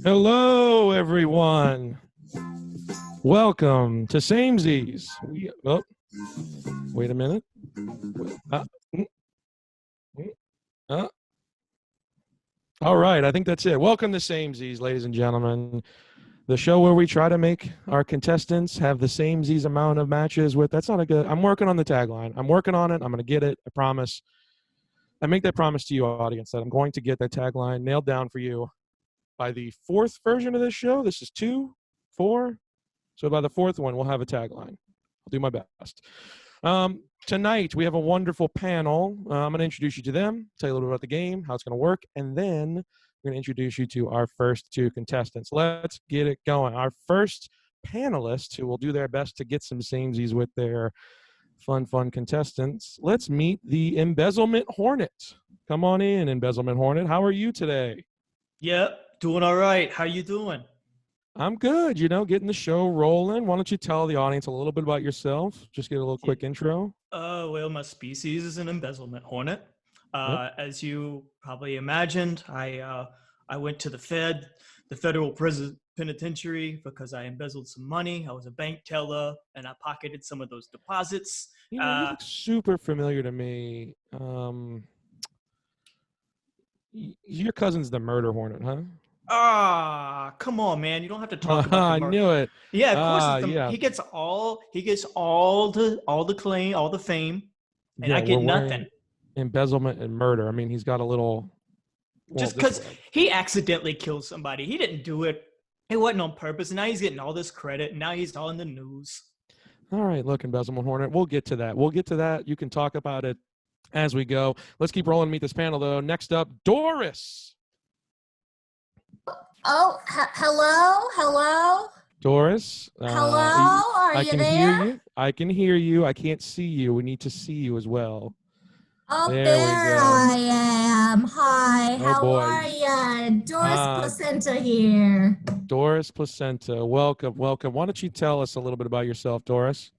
Hello, everyone. Welcome to Samesies. Wait a minute. Mm, uh. All right, I think that's it. Welcome to Samesies, ladies and gentlemen. The show where we try to make our contestants have the samesies amount of matches with. That's not a good. I'm working on the tagline. I'm working on it. I'm going to get it. I promise. I make that promise to you, audience, that I'm going to get that tagline nailed down for you by the fourth version of this show. This is 2, 4. So by the fourth one, we'll have a tagline. I'll do my best. Tonight, we have a wonderful panel. I'm going to introduce you to them, tell you a little bit about the game, how it's going to work, and then we're going to introduce you to our first 2 contestants. Let's get it going. Our first panelists who will do their best to get some samesies with their fun contestants. Let's meet the Embezzlement Hornet. Come on in, Embezzlement Hornet. How are you today? Yep, doing all right. How you doing? I'm good, getting the show rolling. Why don't you tell the audience a little bit about yourself? Just get a little quick intro. Well, my species is an embezzlement hornet. Yep. As you probably imagined, I went to the federal prison penitentiary because I embezzled some money. I was a bank teller and I pocketed some of those deposits. You look super familiar to me. Your cousin's the murder hornet, huh? Come on, man! You don't have to talk about I knew it. Yeah, of course. Yeah. He gets all the claim, all the fame, and I get nothing. Embezzlement and murder. I mean, he's got a little. Just because he accidentally killed somebody, he didn't do it. It wasn't on purpose. And now he's getting all this credit, and now he's all in the news. All right, look, Embezzlement Hornet. We'll get to that. You can talk about it as we go. Let's keep rolling. Meet this panel, though. Next up, Doris. Oh, hello. Doris. Hello, are you there? Hear you. I can hear you. I can't see you. We need to see you as well. Oh, there I am. Hi, how are you? Doris Placenta here. Doris Placenta, welcome. Why don't you tell us a little bit about yourself, Doris?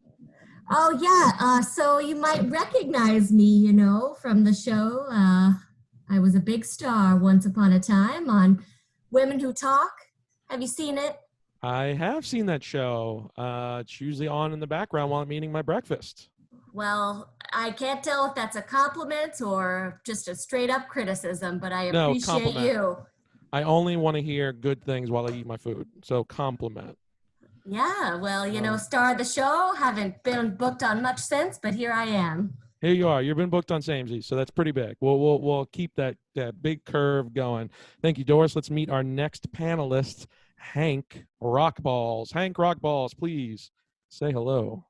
Oh, yeah. So you might recognize me, from the show. I was a big star once upon a time on Women Who Talk. Have you seen it? I have seen that show. It's usually on in the background while I'm eating my breakfast. Well, I can't tell if that's a compliment or just a straight up criticism, but I appreciate you. I only want to hear good things while I eat my food. So compliment. Yeah, well, star of the show. Haven't been booked on much since, but here I am. Here you are. You've been booked on Samesies, so that's pretty big. We'll keep that big curve going. Thank you, Doris. Let's meet our next panelist, Hank Rockballs. Hank Rockballs, please say hello.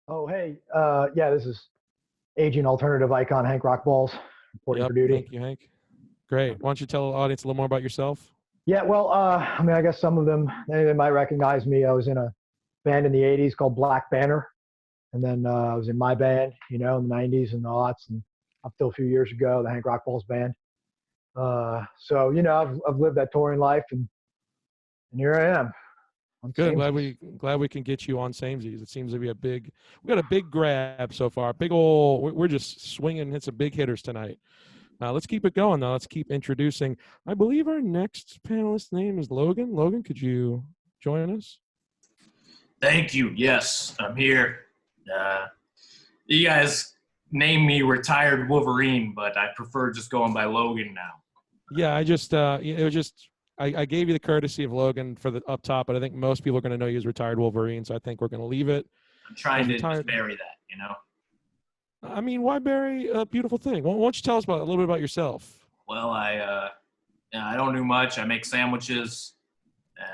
Oh, hey. Yeah, this is aging alternative icon Hank Rockballs, reporting for duty. Thank you, Hank. Great. Why don't you tell the audience a little more about yourself? Yeah, well, I guess some of them, they might recognize me. I was in a band in the 80s called Black Banner. And then I was in my band, in the 90s and the aughts, and up till a few years ago, the Hank Rockballs band. So, I've lived that touring life, and here I am. Good. Glad we can get you on Samesies. It seems to be we got a big grab so far. We're just swinging, hit some big hitters tonight. Let's keep it going, though. Let's keep introducing. I believe our next panelist name is Logan. Logan, could you join us? Thank you. Yes, I'm here. You guys name me Retired Wolverine, but I prefer just going by Logan now. Yeah, I gave you the courtesy of Logan for the up top, but I think most people are going to know you as Retired Wolverine, so I think we're going to leave it. I'm trying to just bury that, I mean, why bury a beautiful thing? Why don't you tell us a little bit about yourself? Well, I don't do much. I make sandwiches,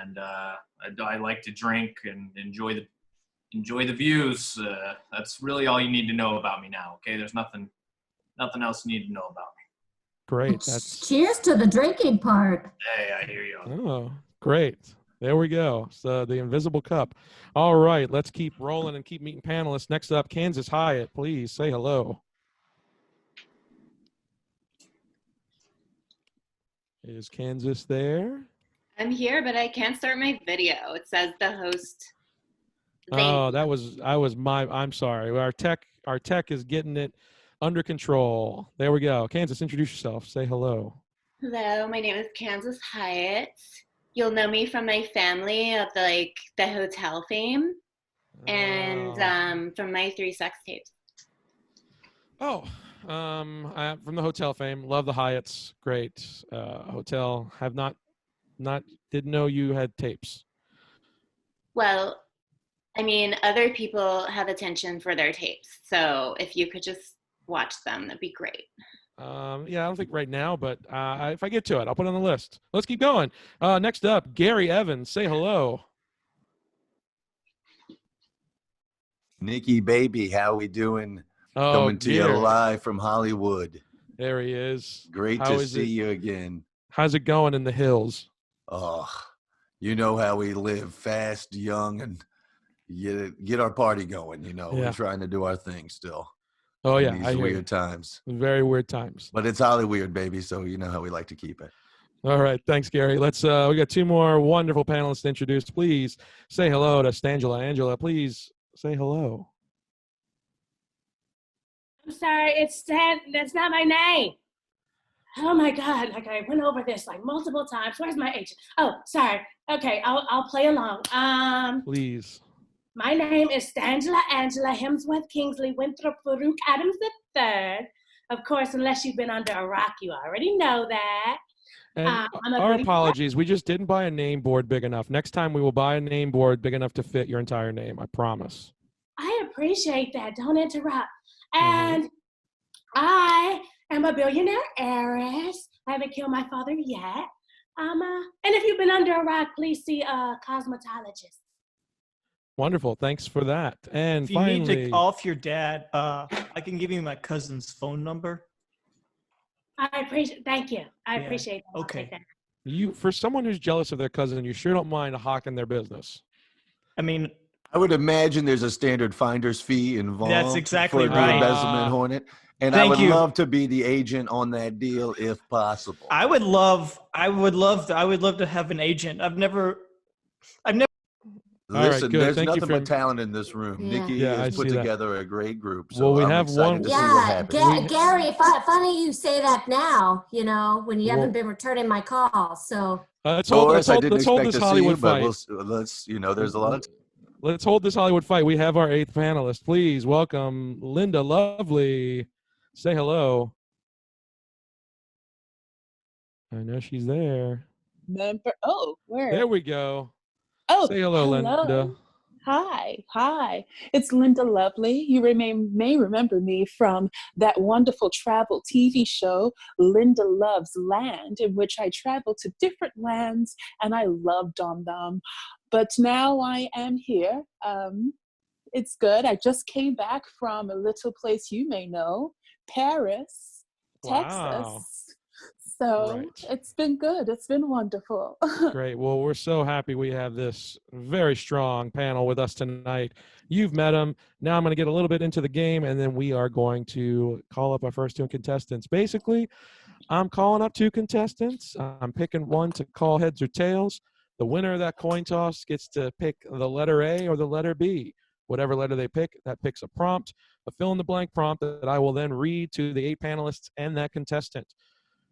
and I like to drink and enjoy the views. That's really all you need to know about me now. Okay, there's nothing else you need to know about me. Great. Cheers to the drinking part. Hey, I hear you. Oh, great. There we go. So the invisible cup. All right, let's keep rolling and keep meeting panelists. Next up, Kansas Hyatt. Please say hello. Is Kansas there? I'm here, but I can't start my video. It says the host. Oh, I'm sorry. Our tech is getting it under control. There we go. Kansas, introduce yourself. Say hello. Hello, my name is Kansas Hyatt. You'll know me from my family of the hotel fame and from my 3 sex tapes. From the hotel fame, love the Hyatts, great hotel. Have not didn't know you had tapes. Well, I mean, other people have attention for their tapes, so if you could just watch them, that'd be great. Yeah, I don't think right now, but if I get to it, I'll put it on the list. Let's keep going. Next up, Gary Evans. Say hello. Nikki, baby, how we doing? Oh, Coming to you Gary. live from Hollywood. There he is. Great How to is see it? you again. How's it going in the hills? Oh, you know how we live, fast, young, and get our party going. Yeah. We're trying to do our thing still. Oh, in yeah, these I hear weird you. times. Very weird times. But it's Hollywood, baby, so you know how we like to keep it. All right, thanks, Gary. Let's. We got 2 more wonderful panelists to introduce. Please say hello to Stangela. Angela, please say hello. I'm sorry, that's not my name. Oh my God, I went over this multiple times. Where's my agent? Oh, sorry. Okay, I'll play along. Please. My name is Stangela Angela Hemsworth Kingsley Winthrop Farouk Adams III. Of course, unless you've been under a rock, you already know that. And I'm a our Greek- apologies. We just didn't buy a name board big enough. Next time we will buy a name board big enough to fit your entire name. I promise. I appreciate that. Don't interrupt. And I am a billionaire heiress. I haven't killed my father yet. And if you've been under a rock, please see a cosmetologist. Wonderful. Thanks for that. And If you finally, need to off your dad, I can give you my cousin's phone number. I appreciate. Thank you. I Yeah, appreciate that. I'll okay. take that. you for someone who's jealous of their cousin, you sure don't mind hawking their business. I mean, I would imagine there's a standard finder's fee involved. That's exactly for the right. embezzlement hornet. And I Thank would you. love to be the agent on that deal if possible. I would love to have an agent. I've never. All right, Listen, good. there's Thank you nothing for- but talent in this room. Yeah. Nikki Yeah, I has put see that. together a great group. So Well, we I'm have excited one- to see what Yeah, happens. Gary, funny you say that now, when you Well- haven't been returning my calls. So Let's hold Doris, I didn't let's hold expect this to see Hollywood you, but fight. let's, there's a lot of Let's hold this Hollywood fight. We have our 8th panelist. Please welcome Linda Lovely. Say hello. I know she's there. Where? There we go. Oh, Say hello, Linda. Hi. It's Linda Lovely. You may remember me from that wonderful travel TV show, Linda Loves Land, in which I traveled to different lands and I loved on them. But now I am here. It's good. I just came back from a little place you may know, Paris, Wow. Texas. So Right. It's been good. It's been wonderful. Great. Well, we're so happy we have this very strong panel with us tonight. You've met them. Now I'm going to get a little bit into the game, and then we are going to call up our first 2 contestants. Basically, I'm calling up 2 contestants. I'm picking one to call heads or tails. The winner of that coin toss gets to pick the letter A or the letter B. Whatever letter they pick, that picks a prompt, a fill-in-the-blank prompt that I will then read to the 8 panelists and that contestant.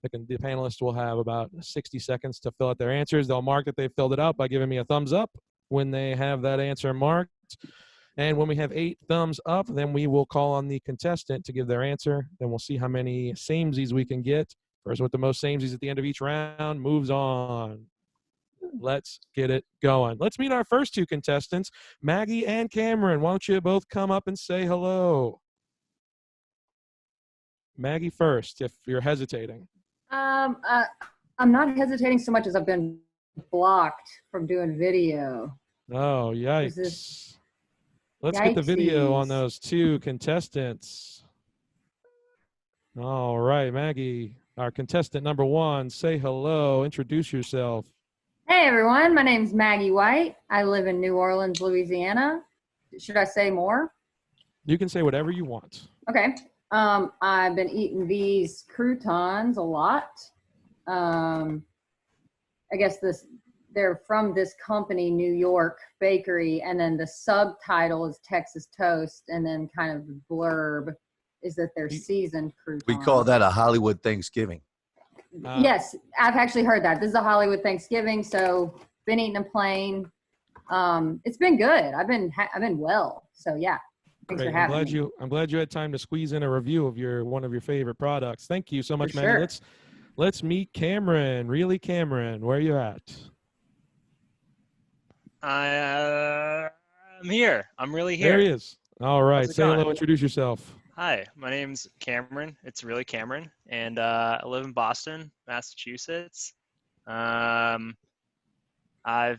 The panelists will have about 60 seconds to fill out their answers. They'll mark that they've filled it out by giving me a thumbs up when they have that answer marked. And when we have 8 thumbs up, then we will call on the contestant to give their answer. Then we'll see how many samesies we can get. Person with the most samesies at the end of each round moves on. Let's get it going. Let's meet our first 2 contestants, Maggie and Cameron. Why don't you both come up and say hello? Maggie first, if you're hesitating. I'm not hesitating so much as I've been blocked from doing video. Oh, Is yikes. this- Let's get the video on Yikesies. those 2 contestants. All right, Maggie, our contestant number 1, say hello, introduce yourself. Hey everyone, my name's Maggie White. I live in New Orleans, Louisiana. Should I say more? You can say whatever you want. Okay. I've been eating these croutons a lot. I guess they're from this company, New York Bakery, and then the subtitle is Texas Toast, and then kind of the blurb is that they're seasoned croutons. we call that a Hollywood Thanksgiving. Yes, I've actually heard that. This is a Hollywood Thanksgiving, so been eating a plane. It's been good. I've been well. So yeah, thanks Great. for having me. I'm glad you had time to squeeze in a review of one of your favorite products. Thank you so much, For Maggie. sure. Let's meet Cameron. Really, Cameron, where are you at? I'm here. I'm really here. There he is. All right. it Say going? hello. Introduce yourself. Hi, my name's Cameron. It's really Cameron, and I live in Boston, Massachusetts. I've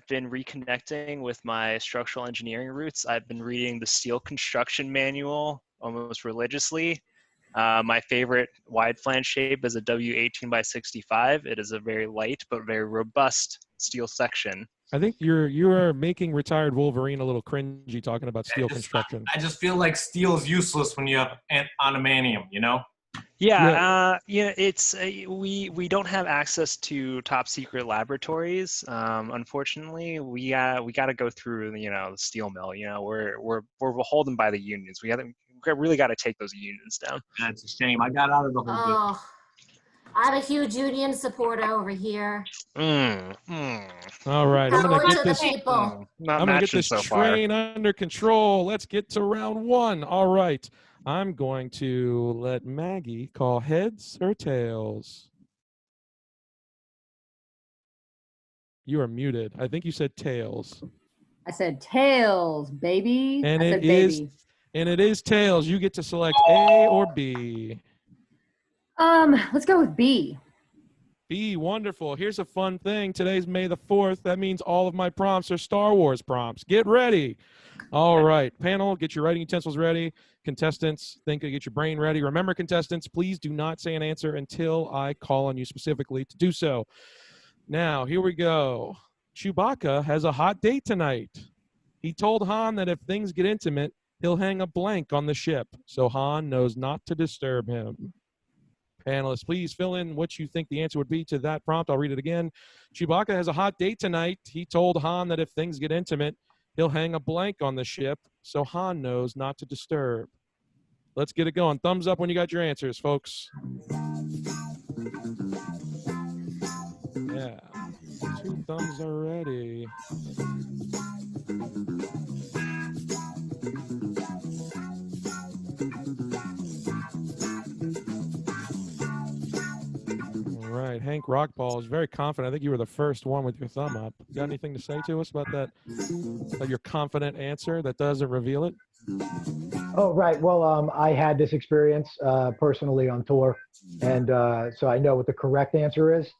been reconnecting with my structural engineering roots. I've been reading the steel construction manual almost religiously. My favorite wide flange shape is a W18 by 65. It is a very light but very robust steel section. I think you are making retired Wolverine a little cringy talking about steel construction. I just feel like steel is useless when you have aluminium, you know? Yeah, it's we don't have access to top secret laboratories. Unfortunately, we got to go through the steel mill. We're beholden by the unions. We really got to take those unions down. That's a shame. I got out of the whole business. Oh, I'm a huge union supporter over here. All right, I'm gonna get this. People. I'm gonna get this train under control. Let's get to round one. All right, I'm going to let Maggie call heads or tails. You are muted. I think you said tails. I said tails, baby. And I said it is tails. You get to select A or B. Let's go with B. B, wonderful. Here's a fun thing. Today's May the 4th. That means all of my prompts are Star Wars prompts. Get ready. All right, panel, get your writing utensils ready. Contestants, get your brain ready. Remember, contestants, please do not say an answer until I call on you specifically to do so. Now, here we go. Chewbacca has a hot date tonight. He told Han that if things get intimate, he'll hang a blank on the ship, so Han knows not to disturb him. Panelists, please fill in what you think the answer would be to that prompt. I'll read it again. Chewbacca has a hot date tonight. He told Han that if things get intimate, he'll hang a blank on the ship, so Han knows not to disturb. Let's get it going. Thumbs up when you got your answers, folks. Yeah, 2 thumbs already. All right, Hank Rockball is very confident. I think you were the first one with your thumb up. Got anything to say to us about that? About your confident answer that doesn't reveal it? Oh, right. Well, I had this experience personally on tour, and so I know what the correct answer is.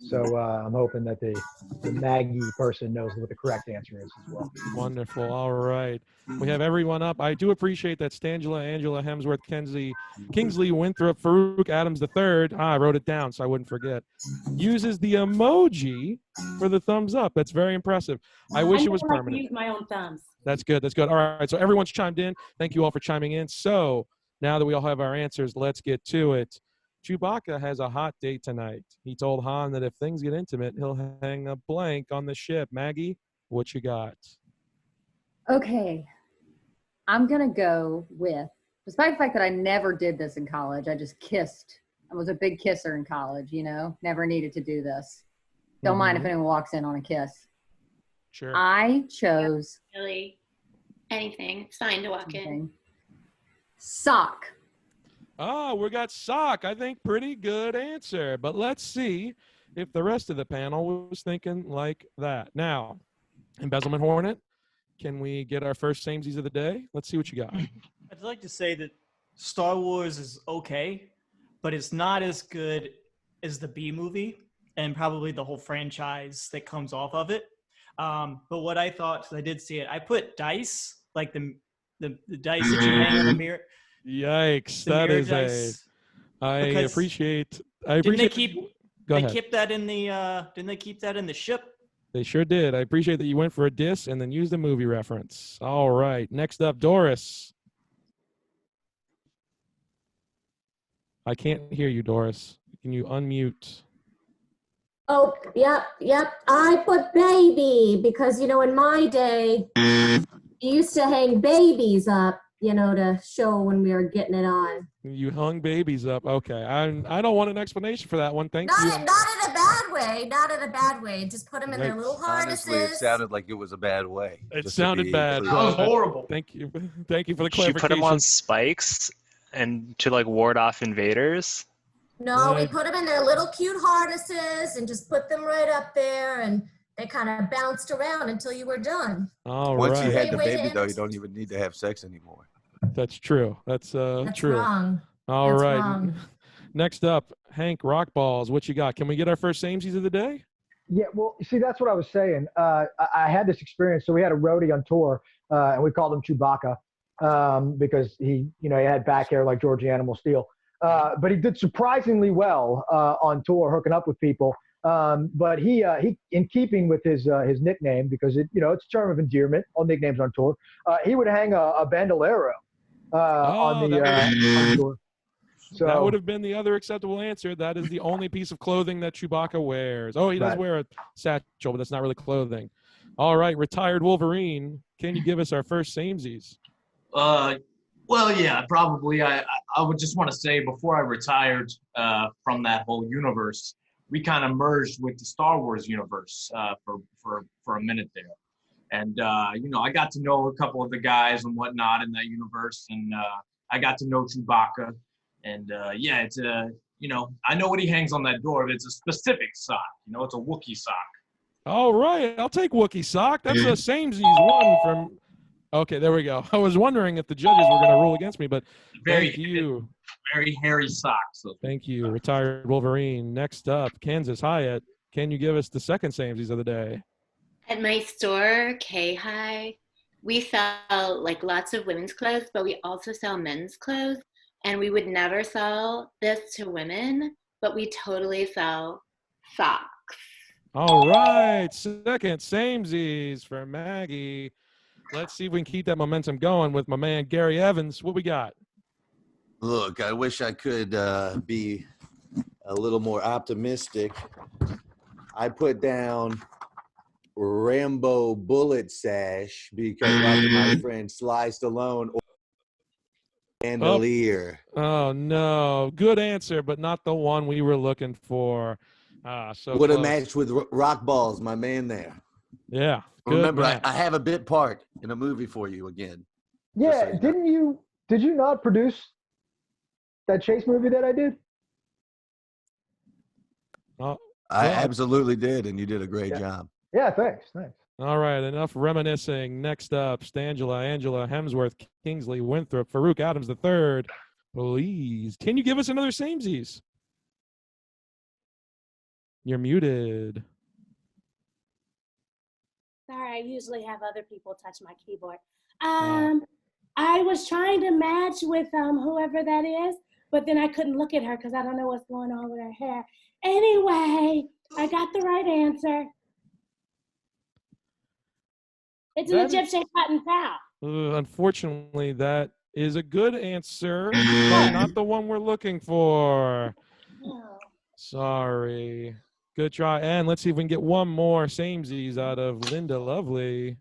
So I'm hoping that the Maggie person knows what the correct answer is as well. Wonderful. All right. We have everyone up. I do appreciate that Stangela, Angela, Hemsworth, Kingsley, Winthrop, Farouk, Adams III, I wrote it down so I wouldn't forget, uses the emoji for the thumbs up. That's very impressive. I wish it was permanent. I use my own thumbs. That's good. That's good. All right. So everyone's chimed in. Thank you all for chiming in. So now that we all have our answers, let's get to it. Chewbacca has a hot date tonight. He told Han that if things get intimate, he'll hang a blank on the ship. Maggie, what you got? Okay. I'm going to go with, despite the fact that I never did this in college, I just kissed. I was a big kisser in college, never needed to do this. Don't mind if anyone walks in on a kiss. Sure. I chose Really, anything. It's fine to walk in. sock. Oh, we got sock. I think pretty good answer. But let's see if the rest of the panel was thinking like that. Now, Embezzlement Hornet, can we get our first samesies of the day? Let's see what you got. I'd like to say that Star Wars is okay, but it's not as good as the B movie and probably the whole franchise that comes off of it. But what I thought, because I did see it, I put dice, like the dice that you hang on the mirror. Yikes! The That mirror is dice, I appreciate. Didn't they keep? Go They ahead. kept that in the. Didn't they keep that in the ship? They sure did. I appreciate that you went for a diss and then used the movie reference. All right. Next up, Doris. I can't hear you, Doris. Can you unmute? Oh, yep. I put baby because, in my day, you used to hang babies up to show when we were getting it on. You hung babies up. Okay. I don't want an explanation for that one. Thank you. Not in a bad way. Not in a bad way. Just put them in their little harnesses. Honestly, it sounded like it was a bad way. It just to sounded be bad. clear. That was horrible. Thank you. Thank you for the She clarification. put them on spikes and to like ward off invaders. No, we put them in their little cute harnesses and just put them right up there, and they kind of bounced around until you were done. All Once right. you had the Wait, baby, though, you don't even need to have sex anymore. That's true. That's true. Wrong. All That's right. wrong. Next up, Hank Rockballs. What you got? Can we get our first Samesies of the day? Yeah, well, see, that's what I was saying. I had this experience. So we had a roadie on tour, and we called him Chewbacca because he had back hair like Georgie Animal Steel. But he did surprisingly well on tour, hooking up with people. But he, in keeping with his nickname, because it's a term of endearment, all nicknames on tour, he would hang a bandolero on tour. So that would have been the other acceptable answer. That is the only piece of clothing that Chewbacca wears. Oh, he does wear a satchel, but that's not really clothing. All right, retired Wolverine. Can you give us our first Samesies? Well, yeah, probably. I would just want to say before I retired from that whole universe, we kind of merged with the Star Wars universe for a minute there. And, I got to know a couple of the guys and whatnot in that universe. And I got to know Chewbacca. And, it's I know what he hangs on that door, but it's a specific sock. It's a Wookiee sock. All right, I'll take Wookiee sock. That's a Samesies one from... Okay, there we go. I was wondering if the judges were going to rule against me, but thank you. Very hairy socks. Thank you, retired Wolverine. Next up, Kansas Hyatt. Can you give us the second Samesies of the day? At my store, K-High, we sell like lots of women's clothes, but we also sell men's clothes. And we would never sell this to women, but we totally sell socks. All right, second Samesies for Maggie. Let's see if we can keep that momentum going with my man Gary Evans. What we got? Look, I wish I could be a little more optimistic. I put down Rambo bullet sash because my friend Sly Stallone bandolier. Oh no, good answer, but not the one we were looking for. So would have close. matched with Rock Balls, my man there. Yeah. Remember, I have a bit part in a movie for you again. Yeah, So did you not produce that Chase movie that I did? I absolutely did, and you did a great job. Yeah, thanks. All right, enough reminiscing. Next up, Stangela, Angela, Hemsworth, Kingsley, Winthrop, Farouk Adams III. Please, can you give us another Samesies? You're muted. Sorry, I usually have other people touch my keyboard. I was trying to match with whoever that is, but then I couldn't look at her because I don't know what's going on with her hair. Anyway, I got the right answer. It's an Egyptian cotton towel. Unfortunately, that is a good answer, but not the one we're looking for. Sorry. Good try. And let's see if we can get one more Samesies out of Linda Lovely.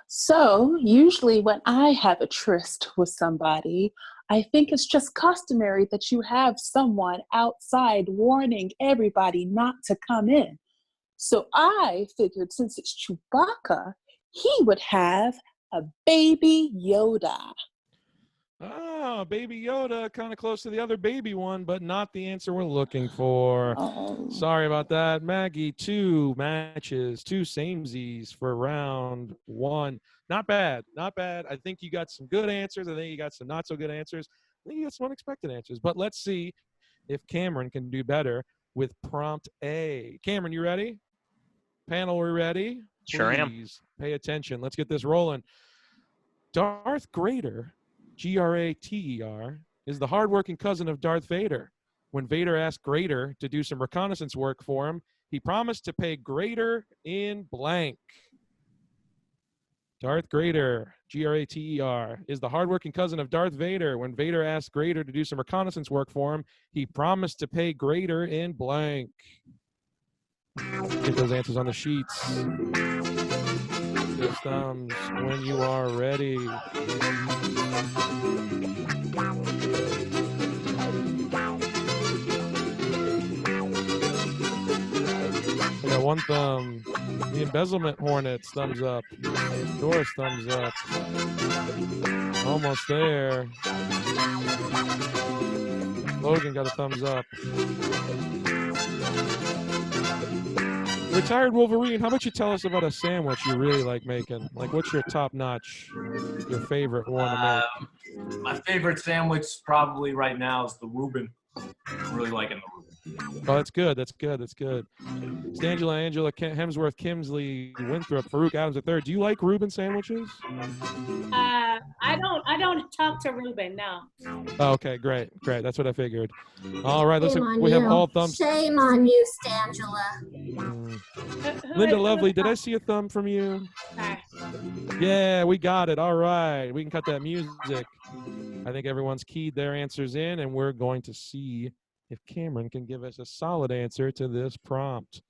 So usually when I have a tryst with somebody, I think it's just customary that you have someone outside warning everybody not to come in. So I figured since it's Chewbacca, he would have a baby Yoda. Ah, Baby Yoda, kind of close to the other baby one, but not the answer we're looking for. Oh. Sorry about that. Maggie, 2 matches, 2 Samesies for round 1. Not bad, not bad. I think you got some good answers. I think you got some not so good answers. I think you got some unexpected answers. But let's see if Cameron can do better with prompt A. Cameron, you ready? Panel, we ready? Sure am. Please pay attention. Let's get this rolling. Darth Grater, Grater, is the hardworking cousin of Darth Vader. When Vader asked Grater to do some reconnaissance work for him, he promised to pay Grater in blank. Darth Grater, Grater, is the hardworking cousin of Darth Vader. When Vader asked Grater to do some reconnaissance work for him, he promised to pay Grater in blank. Get those answers on the sheets. Just thumbs when you are ready. I got one thumb. The embezzlement hornets, thumbs up. Doris, thumbs up. Almost there. Logan got a thumbs up. Retired Wolverine, how about you tell us about a sandwich you really like making? Like, what's your top notch, your favorite one to make? My favorite sandwich probably right now is the Reuben. I'm really liking the Reuben. Oh, that's good. That's good. That's good. Stangela, Angela, Hemsworth, Kimsley, Winthrop, Farouk Adams III. Do you like Reuben sandwiches? I don't talk to Ruben. No. Oh, okay, great. That's what I figured. All right, Shame on we have you. all thumbs. Shame on you, Stangela. Linda Lovely, did I see a thumb from you? Yeah, we got it. All right, we can cut that music. I think everyone's keyed their answers in, and we're going to see if Cameron can give us a solid answer to this prompt.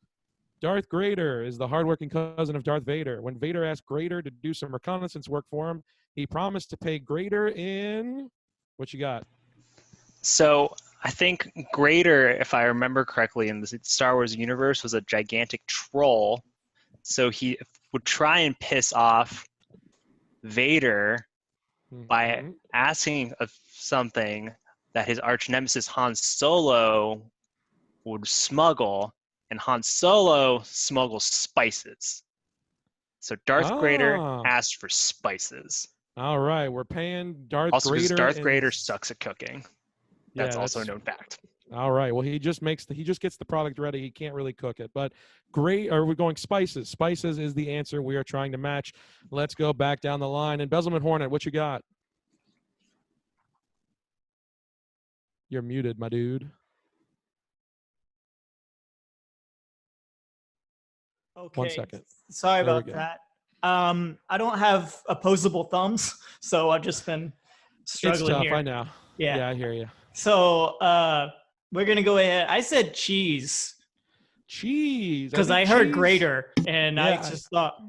Darth Grader is the hardworking cousin of Darth Vader. When Vader asked Grader to do some reconnaissance work for him, he promised to pay Grader in... What you got? So I think Grader, if I remember correctly, in the Star Wars universe, was a gigantic troll. So he would try and piss off Vader by asking of something that his arch nemesis Han Solo would smuggle, and Han Solo smuggles spices. So Darth Grader asked for spices. All right, we're paying Darth also, Grader. Also, Darth Grader sucks at cooking. That's also a known fact. All right. Well, he just gets the product ready. He can't really cook it. But great. Are we going spices? Spices is the answer we are trying to match. Let's go back down the line. Embezzlement Hornet, what you got? You're muted, my dude. Okay. 1 second. Sorry about that. I don't have opposable thumbs, so I've just been struggling it's tough, here. I know. Yeah, I hear you. So we're gonna go ahead. I said cheese. Cheese. Because I heard Grater, and I just thought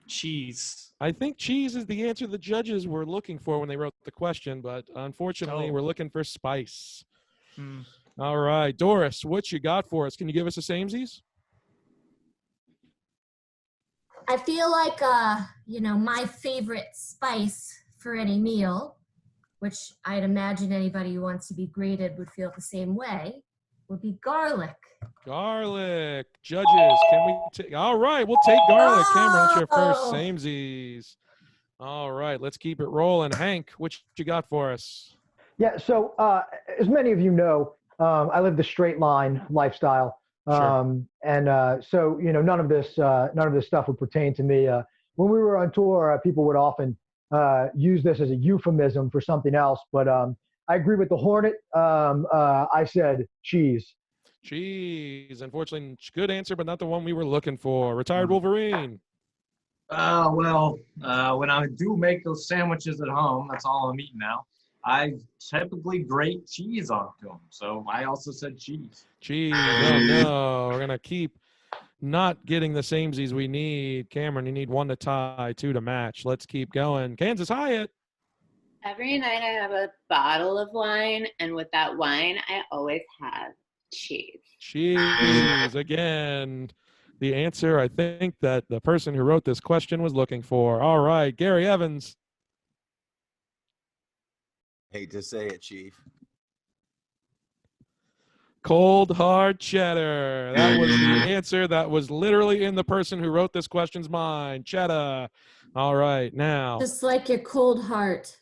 cheese. I think cheese is the answer the judges were looking for when they wrote the question, but unfortunately, we're looking for spice. All right, Doris, what you got for us? Can you give us a samesies? I feel like, my favorite spice for any meal, which I'd imagine anybody who wants to be graded would feel the same way, would be garlic. Garlic. Judges, can we take? All right, we'll take garlic. Cameron, it's your first samesies. All right, let's keep it rolling. Hank, what you got for us? Yeah, so as many of you know, I live the straight line lifestyle. Sure. So, none of this stuff would pertain to me. When we were on tour, people would often use this as a euphemism for something else, but I agree with the Hornet. I said cheese. Cheese. Unfortunately, good answer, but not the one we were looking for. Retired Wolverine. When I do make those sandwiches at home, that's all I'm eating now. I typically grate cheese onto them, so I also said cheese. Cheese. Oh no, we're gonna keep not getting the samesies we need. Cameron, you need 1 to tie, 2 to match. Let's keep going. Kansas Hyatt. Every night I have a bottle of wine, and with that wine, I always have cheese. Cheese again. The answer I think that the person who wrote this question was looking for. All right, Gary Evans. Hate to say it, Chief. Cold hard cheddar. That was the answer that was literally in the person who wrote this question's mind. Cheddar. All right, now. Just like your cold heart.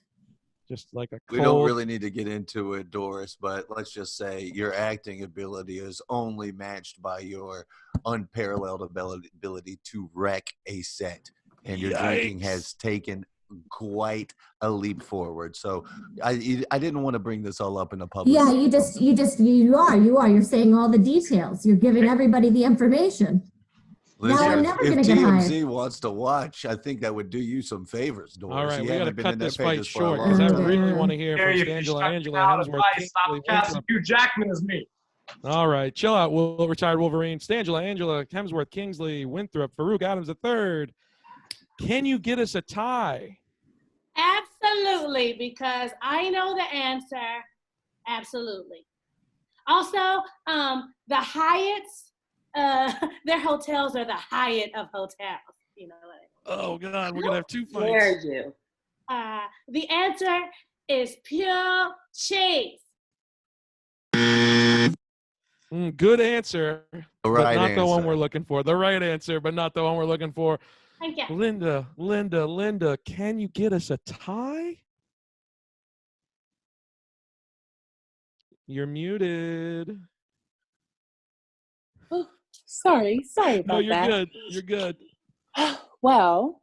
Just like a cold. We don't really need to get into it, Doris, but let's just say your acting ability is only matched by your unparalleled ability to wreck a set. And your drinking has taken quite a leap forward. So I didn't want to bring this all up in the public. Yeah, you are. You're saying all the details. You're giving everybody the information. Listen, now I'm never if going to get hired. TMZ wants to watch, I think that would do you some favors, Doris. All right, you we got to been cut in this that fight pages for a short long because I time. really want to hear from Angela Hemsworth. Stop casting Hugh Jackman as me. All right, chill out, Retired Wolverine. Stangela, Angela, Hemsworth, Kingsley, Winthrop, Farouk Adams III. can you get us a tie? Absolutely, because I know the answer. Absolutely. Also, the Hyatts, their hotels are the Hyatt of hotels. You know what I mean? Oh God, we're gonna have 2 fights. Dare you? The answer is pure cheese. Good answer, The but right not the one answer. we're looking for. The right answer, but not the one we're looking for. Thank you. Linda, can you get us a tie? You're muted. Oh, sorry about No, you're that. good. You're good. Well,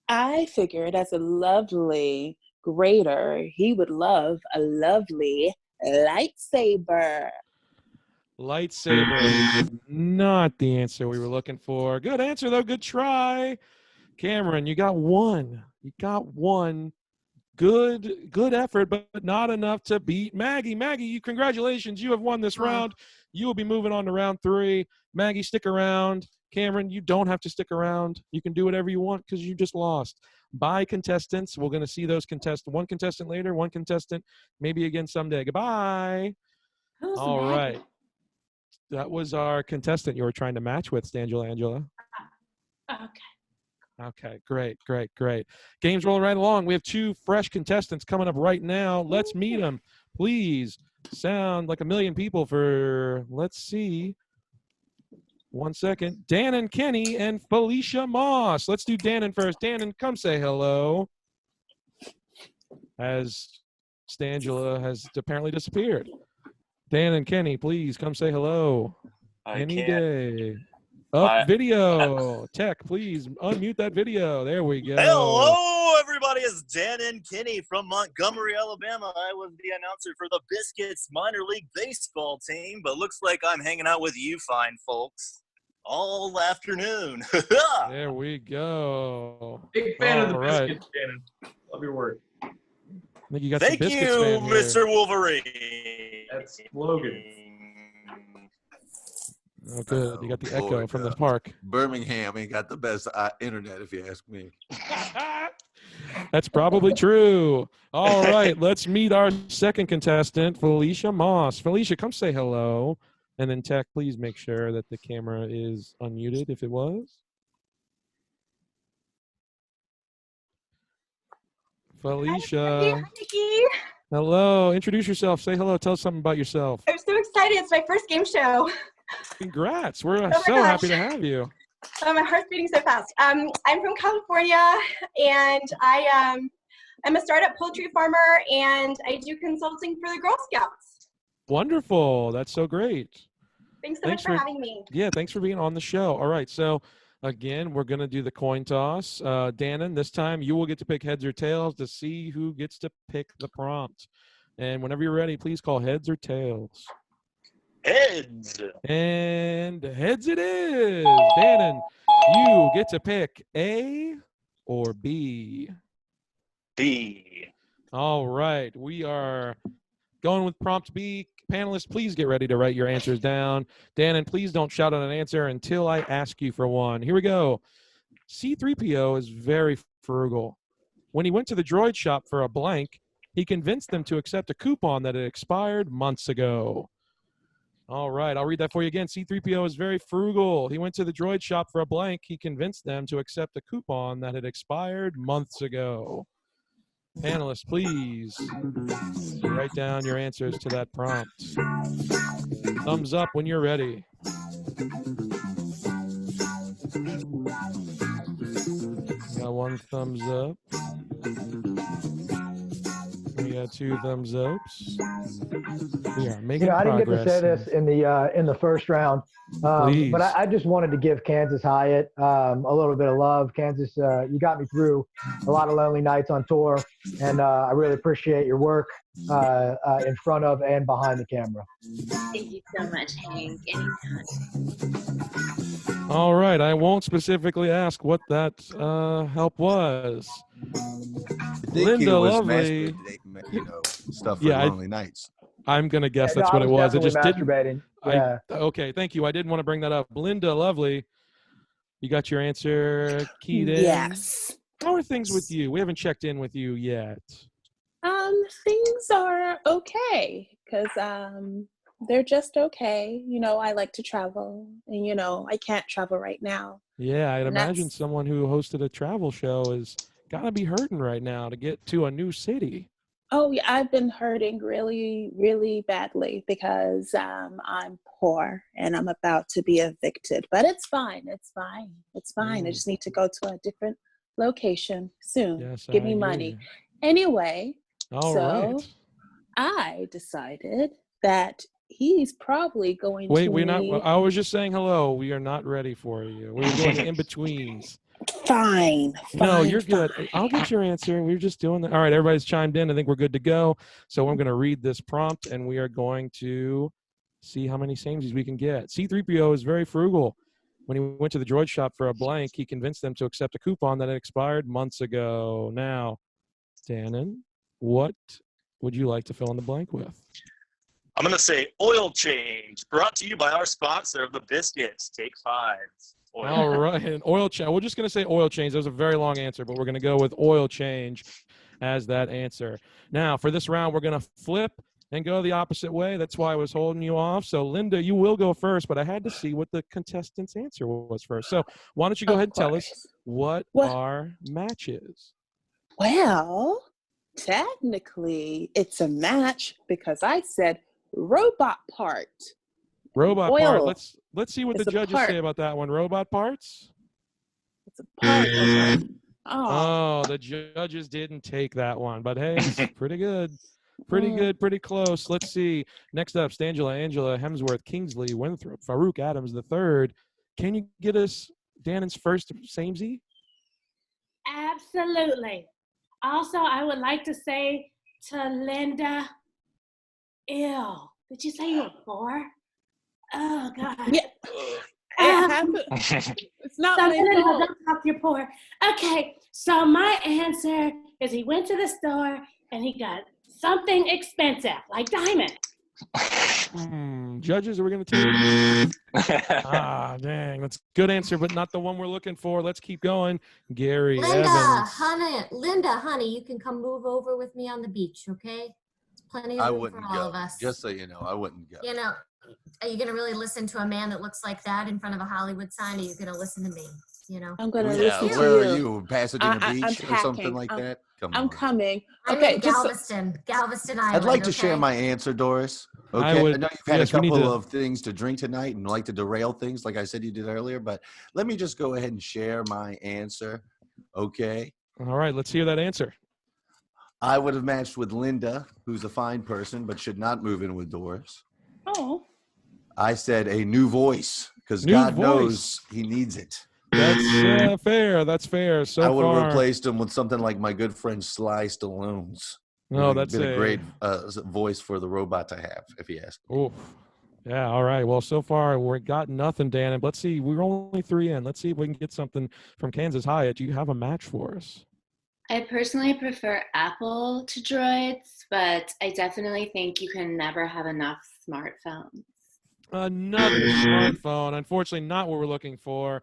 I figured as a lovely grader, he would love a lovely lightsaber. Lightsaber, not the answer we were looking for. Good answer, though. Good try. Cameron, you got one. You got one. Good effort, but not enough to beat Maggie. Maggie, congratulations. You have won this round. You will be moving on to round 3. Maggie, stick around. Cameron, you don't have to stick around. You can do whatever you want because you just lost. Bye, contestants. We're going to see those one contestant later, one contestant maybe again someday. Goodbye. Who's All Maggie? right. That was our contestant you were trying to match with, Angela. Okay, great. Game's rolling right along. We have 2 fresh contestants coming up right now. Let's meet them. Please sound like a million people for, let's see. 1 second. Dan and Kenny and Felicia Moss. Let's do Dannon first. Dannon, come say hello. As Stangela has apparently disappeared. Dan and Kenny, please come say hello. Any day. Video. Tech, please unmute that video. There we go. Hello, everybody. It's Dan and Kenny from Montgomery, Alabama. I was the announcer for the Biscuits minor league baseball team, but looks like I'm hanging out with you fine folks all afternoon. There we go. Big fan of the All right. biscuits, Shannon. Love your work. I think you got Thank some biscuits you, fan here. Mr. Wolverine. That's Logan. Oh, good. You got the echo Lord, from the park. Birmingham ain't got the best internet, if you ask me. That's probably true. All right, let's meet our second contestant, Felicia Moss. Felicia, come say hello. And then Tech, please make sure that the camera is unmuted if it was. Felicia. Hi, Nikki. Hello. Introduce yourself. Say hello. Tell us something about yourself. I'm so excited. It's my first game show. Congrats. We're my so gosh. happy to have you. Oh, my heart's beating so fast. I'm from California, and I'm a startup poultry farmer, and I do consulting for the Girl Scouts. Wonderful. That's so great. Thanks so much for having me. Yeah, thanks for being on the show. All right, so again, we're going to do the coin toss. Dannon, this time you will get to pick heads or tails to see who gets to pick the prompt. And whenever you're ready, please call heads or tails. Heads. And heads it is. Dannon, you get to pick A or B. B. All right, we are going with prompt B. Panelists, please get ready to write your answers down. Dannon, please don't shout out an answer until I ask you for one. Here we go. C-3PO is very frugal. When he went to the droid shop for a blank, he convinced them to accept a coupon that had expired months ago. All right, I'll read that for you again. C-3PO is very frugal. He went to the droid shop for a blank. He convinced them to accept a coupon that had expired months ago. Panelists, please write down your answers to that prompt. Thumbs up when you're ready. Got 1 thumbs up. We got 2 thumbs ups. We are making I didn't get to progress. say this in the first round, but I just wanted to give Kansas Hyatt a little bit of love. Kansas, you got me through a lot of lonely nights on tour, and I really appreciate your work in front of and behind the camera. Thank you so much, Hank. Anytime. All right, I won't specifically ask what that help was. I think Linda he was Lovely. Stuff for Yeah, lonely nights. I'm gonna guess Yeah, that's no, what it was. It just definitely didn't. masturbating. Yeah. Okay, thank you. I didn't want to bring that up. Linda Lovely, You got your answer keyed in? Yes. How are things with you? We haven't checked in with you yet. Things are okay because they're just okay. You know, I like to travel, and you know, I can't travel right now. Yeah, I'd And imagine that's- someone who hosted a travel show is gotta be hurting right now to get to a new city. Oh yeah, I've been hurting really, really badly because I'm poor and I'm about to be evicted. But it's fine. It's fine. It's fine. I just need to go to a different location soon. Yes, Give I me hear money. you. Anyway, All so right. I decided that he's probably going Wait, to we're not. need I was just saying hello. We are not ready for you. We were doing the in betweens. fine. No, you're good. I'll get your answer. We were just doing that. All right, everybody's chimed in. I think we're good to go. So I'm going to read this prompt, and we are going to see how many samesies we can get. C3PO is very frugal. When he went to the droid shop for a blank, he convinced them to accept a coupon that had expired months ago. Now, Dannon, what would you like to fill in the blank with? I'm going to say oil change, brought to you by our sponsor of the biscuits, Take 5. All right, an oil change. We're just going to say oil change. That was a very long answer, but we're going to go with oil change as that answer. Now, for this round, we're going to flip and go the opposite way. That's why I was holding you off. So, Linda, you will go first, but I had to see what the contestant's answer was first. So, why don't you go ahead and tell us what our match is? Well, technically, it's a match because I said robot part. Robot Oil part. Let's see what is the a judges part. say about that one. Robot parts? It's a part of a, Oh, the judges didn't take that one, but hey, it's pretty good. Pretty good, pretty close. Let's see. Next up, Stangela, Angela, Hemsworth, Kingsley, Winthrop, Farouk Adams III. Can you get us Dannon's first samesy? Absolutely. Also, I would like to say to Linda, ew. Did you say you were 4? Oh, God. Yeah. It happened. It's not so my Linda, fault. don't talk, you're poor. Okay, so my answer is he went to the store and he got something expensive, like diamond. Judges, are we going to take? Dang. That's a good answer, but not the one we're looking for. Let's keep going. Gary Linda, Evans. honey, you can come move over with me on the beach, okay? There's plenty I of room wouldn't for all go. of us. Just so you know, I wouldn't go. You know, are you gonna really listen to a man that looks like that in front of a Hollywood sign? Or are you gonna listen to me? You know, I'm gonna Yeah, listen to where you. are you? Pasadena I'm Beach or something packing. like that? Come I'm on. coming. I'm Okay, in Galveston, Galveston Island. I'd like to okay? share my answer, Doris. Okay, I would- know you've had yes, a we need couple to- of things to drink tonight and like to derail things, like I said you did earlier. But let me just go ahead and share my answer. Okay. All right, let's hear that answer. I would have matched with Linda, who's a fine person, but should not move in with Doris. Oh. I said a new voice because New God voice. knows he needs it. That's fair. That's fair. So I would have far, replaced him with something like my good friend Sly Stallone's. No, Would have that's been a a- great voice for the robot to have, if you ask me. Oof. Yeah, all right. Well, so far we got nothing, Dan. And let's see. We're only 3 in. Let's see if we can get something from Kansas Hyatt. Do you have a match for us? I personally prefer Apple to droids, but I definitely think you can never have enough smartphones. Another smartphone. Unfortunately, not what we're looking for.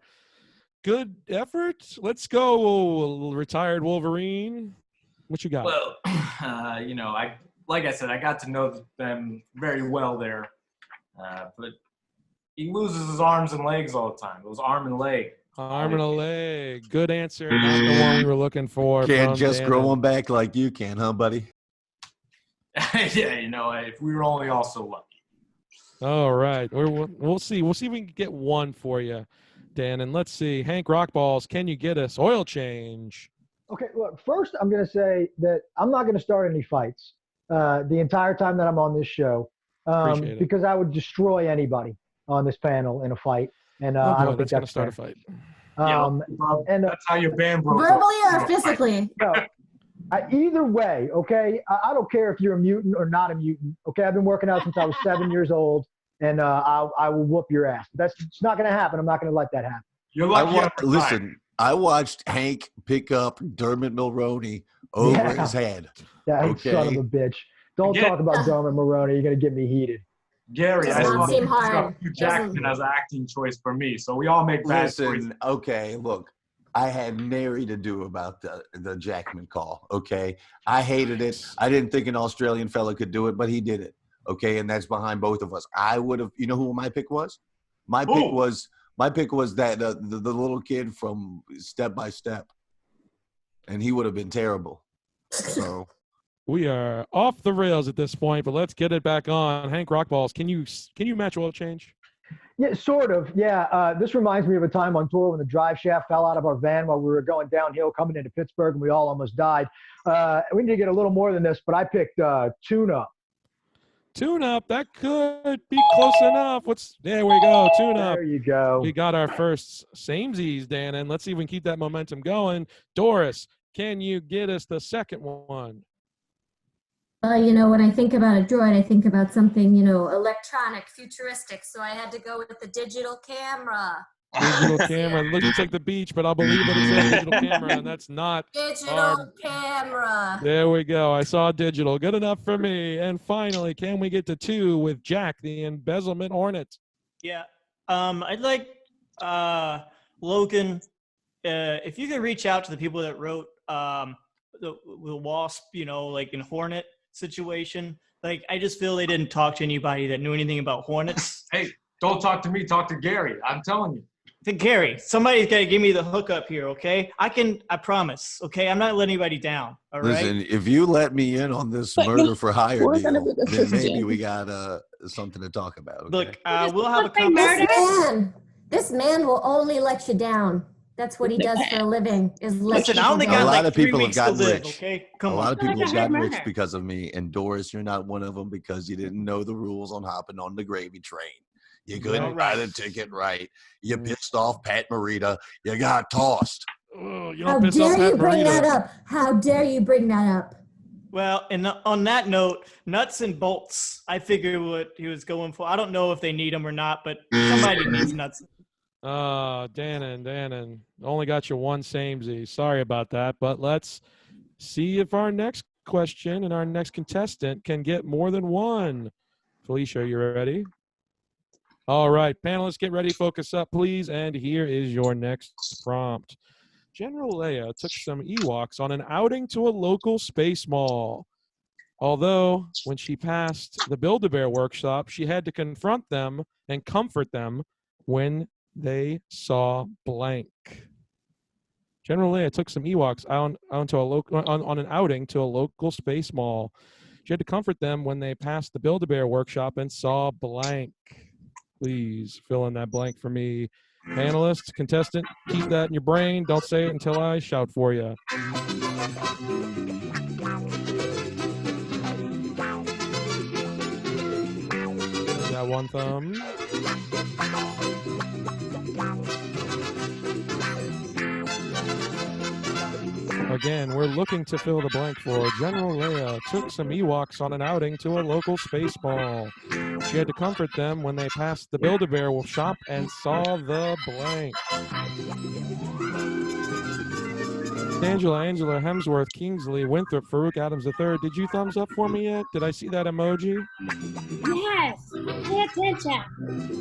Good effort. Let's go, retired Wolverine. What you got? Well, you know, like I said, I got to know them very well there, but he loses his arms and legs all the time. Those arm and leg. Arm and a leg. Good answer. Not the one we were looking for. Can't from just Dan. grow them back like you can, huh, buddy? Yeah, you know, if we were only all so lucky. All right. We'll see. We'll see if we can get one for you, Dan. And let's see. Hank Rockballs, can you get us oil change? Okay, look, first I'm going to say that I'm not going to start any fights the entire time that I'm on this show Appreciate it. because I would destroy anybody on this panel in a fight. And Oh, I boy, don't think that's going to that's start fair. a fight. And that's how your band broke up. Verbally or physically? No, either way, okay? I don't care if you're a mutant or not a mutant, okay? I've been working out since I was 7 years old, and I will whoop your ass. It's not going to happen. I'm not going to let that happen. You're lucky. Listen, I watched Hank pick up Dermot Mulroney over his head. That Okay. son of a bitch. Don't talk about Dermot Mulroney. You're going to get me heated. Gary, Does I not saw seem hard. Hugh Jackman as an acting choice for me. So we all make bad choices. Listen, okay, look, I had nary to do about the Jackman call, okay? I hated it. I didn't think an Australian fella could do it, but he did it, okay? And that's behind both of us. I would have, you know who my pick was? My pick was that the little kid from Step by Step, and he would have been terrible. So we are off the rails at this point, but let's get it back on. Hank Rockballs, can you match oil change? Yeah, sort of. Yeah. This reminds me of a time on tour when the drive shaft fell out of our van while we were going downhill coming into Pittsburgh, and we all almost died. We need to get a little more than this, but I picked Tune Up. Tune Up, that could be close enough. There we go, Tune Up. There you go. We got our first samesies, Dan, and let's see if we can keep that momentum going. Doris, can you get us the second one? When I think about a droid, I think about something, electronic, futuristic. So I had to go with the digital camera. Digital camera. It looks like the beach, but I'll believe that it's a digital camera, and that's not digital camera. There we go. I saw digital. Good enough for me. And finally, can we get to 2 with Jack, the embezzlement hornet? Yeah. I'd like Logan, if you could reach out to the people that wrote the Wasp, like in Hornet situation. Like, I just feel they didn't talk to anybody that knew anything about Hornets. Hey, don't talk to me. Talk to Gary. I'm telling you. To Gary, somebody's got to give me the hookup here, okay? I promise, okay? I'm not letting anybody down, all right? listen, if you let me in on this murder for hire deal, then maybe we got something to talk about. Okay? Look, we'll have a conversation. This man will only let you down. That's what he does for a living. Listen, I only got a lot like of 3 people have weeks to gotten live, rich. okay? A lot of people have gotten rich because of me. And Doris, you're not one of them because you didn't know the rules on hopping on the gravy train. You couldn't buy the ticket right. You pissed off Pat Morita. You got tossed. Oh, you How dare you bring that up? How dare you bring that up? Well, and on that note, nuts and bolts, I figured what he was going for. I don't know if they need them or not, but somebody needs nuts. Dannon, only got you one samesy. Sorry about that, but let's see if our next question and our next contestant can get more than one. Felicia, are you ready? All right, panelists, get ready, focus up, please, and here is your next prompt. General Leia took some Ewoks on an outing to a local space mall. Although, when she passed the Build-A-Bear workshop, she had to confront them and comfort them when they saw blank. General Leia took some Ewoks on an outing to a local space mall. She had to comfort them when they passed the Build-A-Bear workshop and saw blank. Please fill in that blank for me. Panelist, contestant, keep that in your brain. Don't say it until I shout for you. Got one thumb. Again, we're looking to fill the blank for General Leia took some Ewoks on an outing to a local space mall. She had to comfort them when they passed the Build-A-Bear shop and saw the blank. Angela, Hemsworth, Kingsley, Winthrop, Farouk Adams III. Did you thumbs up for me yet? Did I see that emoji? Yes. Pay attention.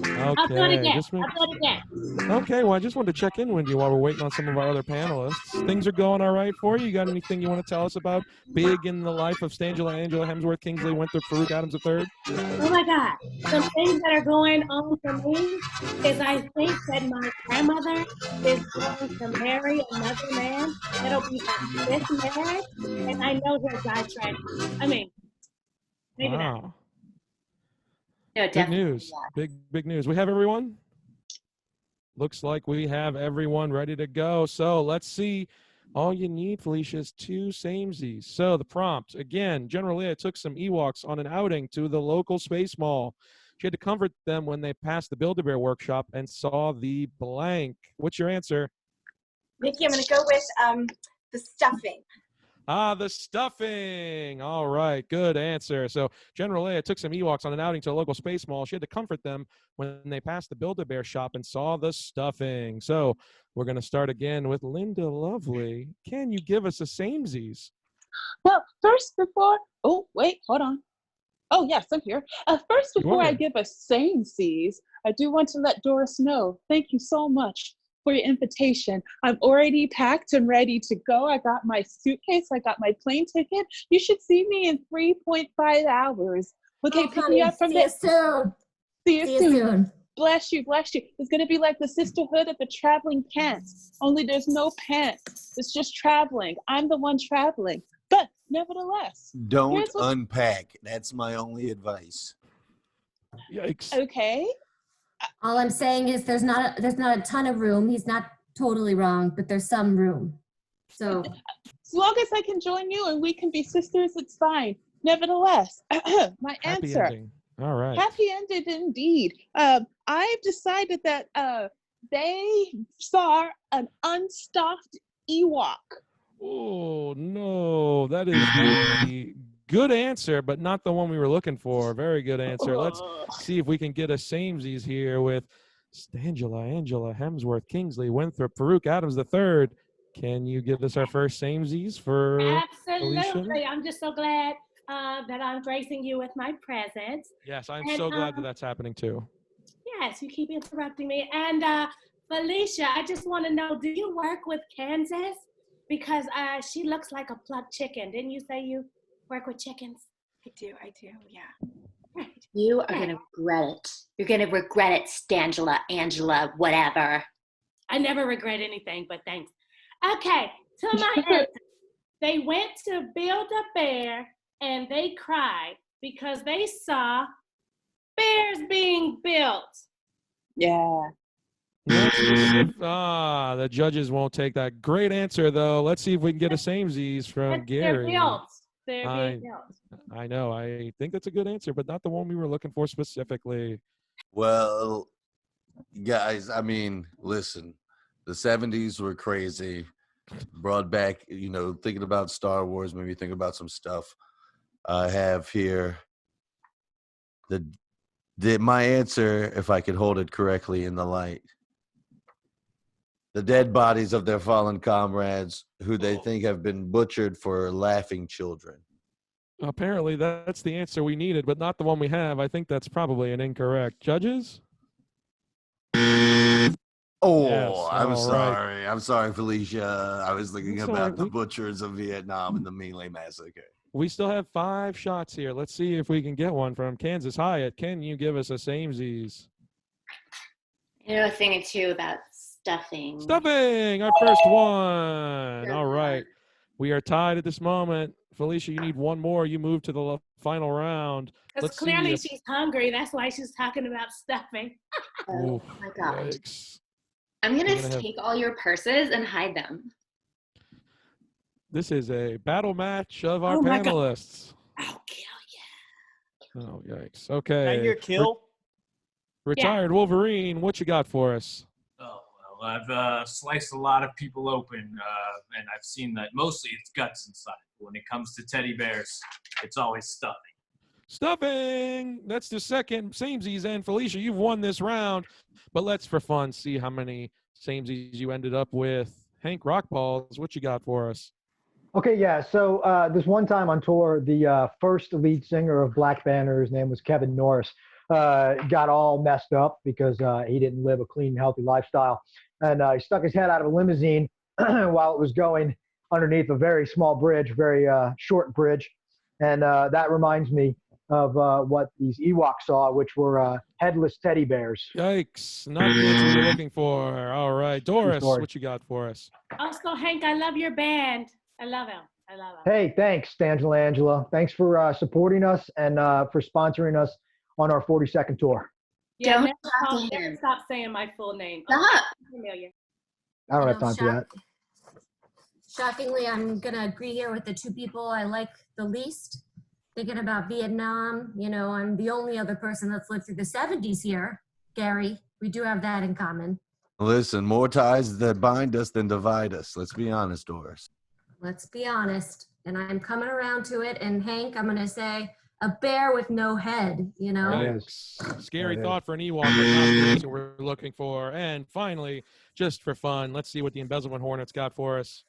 Okay. I'll do it again. Okay, well, I just wanted to check in with you while we're waiting on some of our other panelists. Things are going all right for you? You got anything you want to tell us about big in the life of Angela, Hemsworth, Kingsley, Winthrop, Farouk Adams III? Oh my God. Some things that are going on for me is I think that my grandmother is going to marry another man. That'll be her 5th marriage. And I know he'll die tragic. I mean, maybe not. Wow. No, Big news. Big news. We have everyone? Looks like we have everyone ready to go. So let's see. All you need, Felicia, is 2 samesies. So the prompt, again, General Leia took some Ewoks on an outing to the local space mall. She had to comfort them when they passed the Build-A-Bear workshop and saw the blank. What's your answer? Nikki, I'm going to go with the stuffing. The stuffing. All right, good answer. So General Leia took some Ewoks on an outing to a local space mall. She had to comfort them when they passed the Build-A-Bear shop and saw the stuffing. So we're going to start again with Linda Lovely. Can you give us a samesies? Well, first before, oh, wait, hold on. Oh, yes, I'm here. First, You before I are. give a Samesies, I do want to let Doris know, thank you so much for your invitation. I'm already packed and ready to go. I got my suitcase. I got my plane ticket. You should see me in 3.5 hours. Okay, Oh, pick me honey, up from see you the... soon. See you See you soon. soon. Bless you, bless you. It's going to be like the Sisterhood of the Traveling Pants, only there's no pants. It's just traveling. I'm the one traveling. But nevertheless, Don't here's what... unpack. That's my only advice. Yikes. Okay. All I'm saying is there's not a ton of room. He's not totally wrong, but there's some room. So As long as I can join you and we can be sisters, it's fine. Nevertheless, my Happy answer. ending. All right. Happy ended indeed. I've decided that they saw an unstuffed Ewok. Oh, no. That is the good answer, but not the one we were looking for. Very good answer. Let's see if we can get a samesies here with Stangela, Angela, Hemsworth, Kingsley, Winthrop, Farouk, Adams III. Can you give us our first samesies for Felicia? Absolutely. I'm just so glad that I'm gracing you with my presence. Yes, I'm And, so glad that that's happening too. Yes, you keep interrupting me. And Felicia, I just want to know, do you work with Kansas? Because she looks like a plucked chicken. Didn't you say you work with chickens? I do, yeah. Right. You are going to regret it. You're going to regret it, Stangela, Angela, whatever. I never regret anything, but thanks. Okay, to my answer. They went to build a bear and they cried because they saw bears being built. Yeah. The judges won't take that. Great answer, though. Let's see if we can get a samesies from They're Gary. built. They're being built. I know. I think that's a good answer, but not the one we were looking for specifically. Well, guys, I mean, listen, the 70s were crazy. Brought back, thinking about Star Wars, maybe think about some stuff. I have here my answer, if I could hold it correctly in the light. The dead bodies of their fallen comrades who they think have been butchered for laughing children. Apparently, that's the answer we needed, but not the one we have. I think that's probably an incorrect. Judges? Oh, Yes, I'm all sorry. right. I'm sorry, Felicia. I was thinking It's about all the right. butchers of Vietnam and the My Lai massacre. We still have 5 shots here. Let's see if we can get one from Kansas Hyatt. Can you give us a samesies? You know a thing or two about stuffing. Stuffing, our first one. All right. We are tied at this moment. Felicia, you need one more. You move to the final round. Because clearly she's hungry. That's why she's talking about stuffing. Oh my God. Yikes. I'm going to take all your purses and hide them. This is a battle match of our panelists. I'll kill you. Oh, yikes. Okay. Can I hear kill? Retired Wolverine, what you got for us? Oh, well, I've sliced a lot of people open, and I've seen that mostly it's guts inside. When it comes to teddy bears, it's always stuffing. Stuffing! That's the second samesies, and Felicia, you've won this round. But let's, for fun, see how many samesies you ended up with. Hank Rockballs, what you got for us? Okay, yeah. So this one time on tour, the first lead singer of Black Banner, his name was Kevin Norris, got all messed up because he didn't live a clean, healthy lifestyle. And he stuck his head out of a limousine while it was going underneath a very small bridge, very short bridge. And that reminds me of what these Ewoks saw, which were headless teddy bears. Yikes. Not the answer we were looking for. All right. Doris, what you got for us? Also, Hank, I love your band. I love him. I love him. Hey, thanks, Angela. Thanks for supporting us and for sponsoring us on our 42nd tour. Yeah, Don't never stop saying my full name. Stop. Familiar. I don't have time for that. Shockingly, I'm going to agree here with the two people I like the least. Thinking about Vietnam, I'm the only other person that's lived through the 70s here. Gary, we do have that in common. Listen, more ties that bind us than divide us. Let's be honest, Doris. Let's be honest. And I'm coming around to it. And Hank, I'm going to say a bear with no head, Scary thought for an Ewok, but not the answer we're looking for. And finally, just for fun, let's see what the Embezzlement Hornets got for us.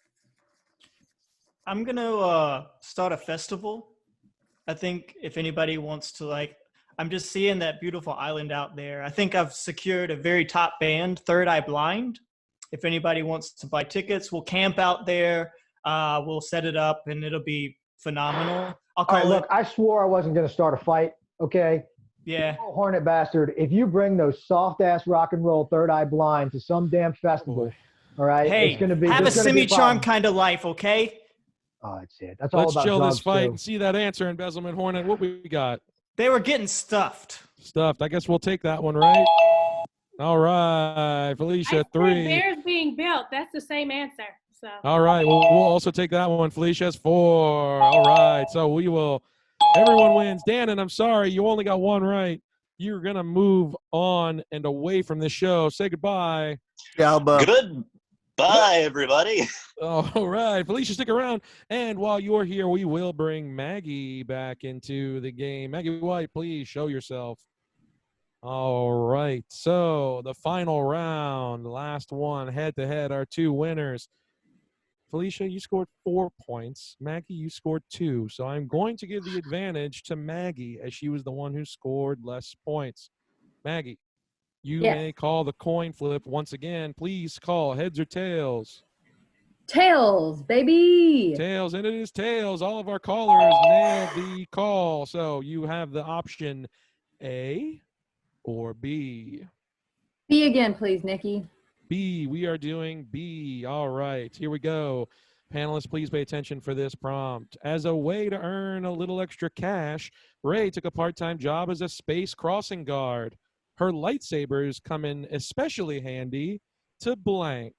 I'm going to start a festival I think if anybody wants to, like, I'm just seeing that beautiful island out there. I think I've secured a very top band, Third Eye Blind. If anybody wants to buy tickets, we'll camp out there. We'll set it up, and it'll be phenomenal. I'll All right, call look, it. I swore I wasn't going to start a fight, okay? Yeah. Oh, Hornet bastard, if you bring those soft-ass rock and roll Third Eye Blind to some damn festival, all right, Hey, it's going to be have a there's gonna be semi-charm problems. kind of life, okay? Oh, that's it. That's all Let's about chill drugs, this fight too. and see that answer, Embezzlement Hornet. What we got? They were getting stuffed. Stuffed. I guess we'll take that one, right? All right, Felicia, I said 3. theirs being built. That's the same answer. So. All right, we'll also take that one. Felicia's 4. All right, so we will. Everyone wins. Dan, and I'm sorry, you only got one right. You're gonna move on and away from this show. Say goodbye. Goodbye, everybody. All right, Felicia, stick around. And while you're here, we will bring Maggie back into the game. Maggie White, please show yourself. All right, so the final round, the last one, head-to-head, our 2 winners. Felicia, you scored 4 points. Maggie, you scored 2. So I'm going to give the advantage to Maggie as she was the one who scored less points. Maggie, you Yes. may call the coin flip once again. Please call heads or tails. Tails, baby. Tails, and it is tails. All of our callers nailed the call. So you have the option A or B. B again, please, Nikki. B, we are doing B. All right, here we go. Panelists, please pay attention for this prompt. As a way to earn a little extra cash, Ray took a part-time job as a space crossing guard. Her lightsabers come in especially handy to blank.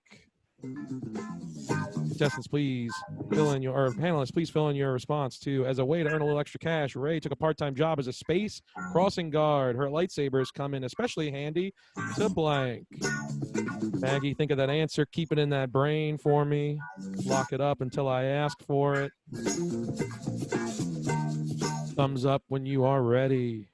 Contestants, please fill in your, or panelists, please fill in your response to, as a way to earn a little extra cash, Ray took a part-time job as a space crossing guard. Her lightsabers come in especially handy to blank. Maggie, think of that answer. Keep it in that brain for me. Lock it up until I ask for it. Thumbs up when you are ready.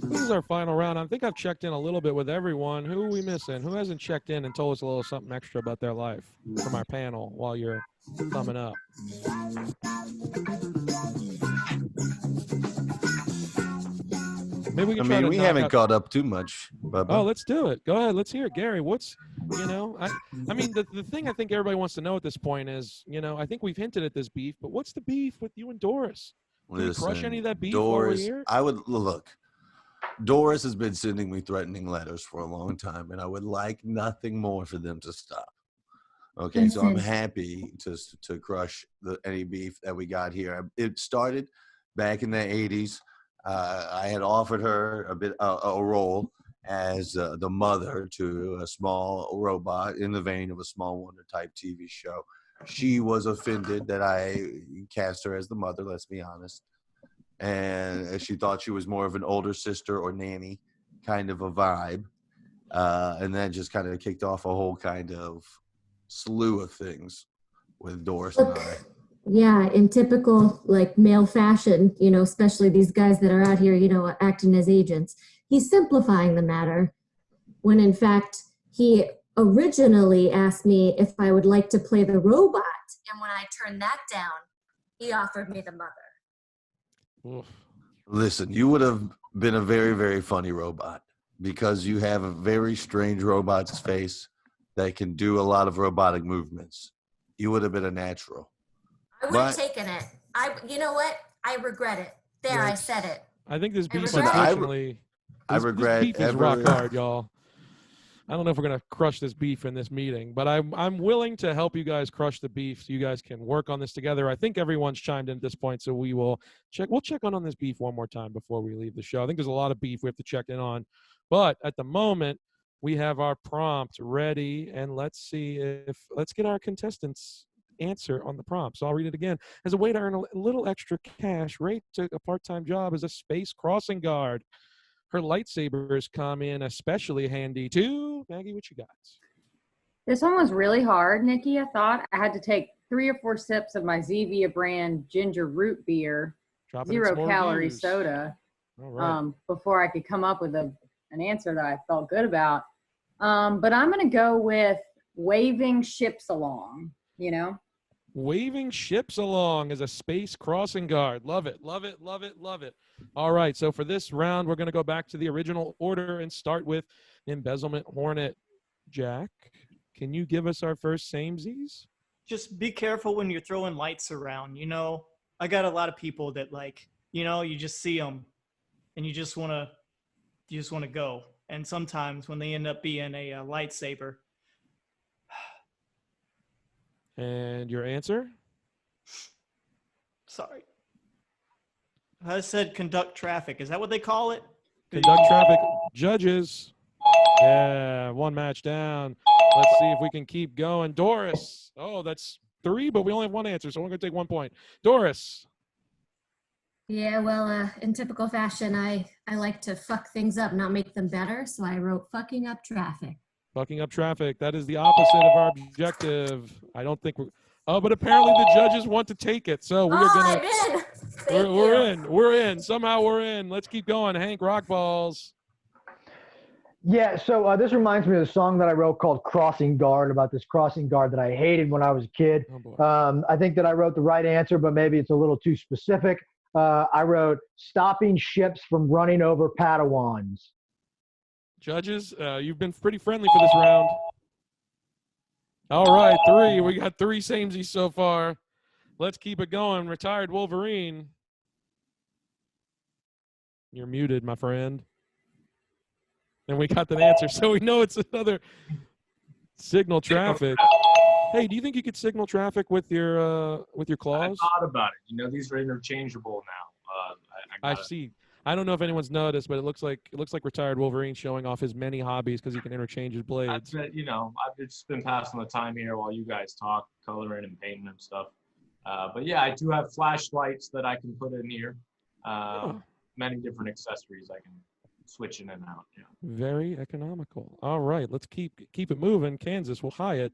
This is our final round. I think I've checked in a little bit with everyone. Who are we missing? Who hasn't checked in and told us a little something extra about their life from our panel while you're thumbing up? Maybe we can try to we knock haven't out- caught up too much, Bubba. Oh, let's do it. Go ahead. Let's hear it. Gary, what's, I mean, the thing I think everybody wants to know at this point is, I think we've hinted at this beef, but what's the beef with you and Doris? Can we crush any of that beef while we're Doris, here? I would look. Doris has been sending me threatening letters for a long time, and I would like nothing more for them to stop. Okay, so I'm happy to crush any beef that we got here. It started back in the 80s. I had offered her a role as the mother to a small robot in the vein of a Small Wonder type TV show. She was offended that I cast her as the mother, let's be honest. And she thought she was more of an older sister or nanny kind of a vibe. And that just kind of kicked off a whole kind of slew of things with Doris and I. Yeah, in typical like male fashion, especially these guys that are out here, acting as agents, he's simplifying the matter when in fact he originally asked me if I would like to play the robot. And when I turned that down, he offered me the mother. Oof. Listen, you would have been a very, very funny robot because you have a very strange robot's face that can do a lot of robotic movements. You would have been a natural. I would have taken it. You know what? I regret it. There, I said it. I think this beef, regret it. unfortunately, I regret this beef is rock hard, y'all. I don't know if we're gonna crush this beef in this meeting, but I'm willing to help you guys crush the beef so you guys can work on this together. I think everyone's chimed in at this point, so we will check. We'll check on this beef one more time before we leave the show. I think there's a lot of beef we have to check in on, but at the moment we have our prompt ready, and let's get our contestants' answer on the prompt. So I'll read it again. As a way to earn a little extra cash, Ray took a part-time job as a space crossing guard. Her lightsabers come in especially handy too. Maggie, what you got? This one was really hard, Nikki. I thought I had to take 3 or 4 sips of my Zevia brand ginger root beer, Dropping in some more 0-calorie reviews. soda, All right. before I could come up with an answer that I felt good about. But I'm going to go with waving ships along, you know? Waving ships along as a space crossing guard. Love it, love it, love it, love it. All right, so for this round, we're going to go back to the original order and start with Embezzlement Hornet. Jack, can you give us our first samesies? Just be careful when you're throwing lights around. You know, I got a lot of people that like, you know, you just see them and you just want to go. And sometimes when they end up being a lightsaber. And your answer? Sorry. I said conduct traffic. Is that what they call it? Conduct traffic. Judges. Yeah, one match down. Let's see if we can keep going. Doris. Oh, that's 3, but we only have one answer, so we're going to take 1 point. Doris. Yeah, well, in typical fashion, I like to fuck things up, not make them better. So I wrote fucking up traffic. Fucking up traffic. That is the opposite of our objective. I don't think we're. Oh, but apparently the judges want to take it. So we are going to. We're in. We're in. Somehow we're in. Let's keep going. Hank Rockballs. Yeah, so this reminds me of the song that I wrote called Crossing Guard, about this crossing guard that I hated when I was a kid. I think that I wrote the right answer, but maybe it's a little too specific. I wrote stopping ships from running over Padawans. Judges, you've been pretty friendly for this round. All right, 3. We got 3 samesies so far. Let's keep it going. Retired Wolverine. You're muted, my friend. And we got the answer, so we know it's another signal traffic. Hey, do you think you could signal traffic with your claws? I thought about it. You know, these are interchangeable now. I see. I don't know if anyone's noticed, but it looks like retired Wolverine showing off his many hobbies because he can interchange his blades. You know, I've just been passing the time here while you guys talk, coloring and painting and stuff. But yeah, I do have flashlights that I can put in here. Many different accessories I can switch in and out. Yeah. Very economical. All right, let's keep it moving. Kansas, well, Hyatt,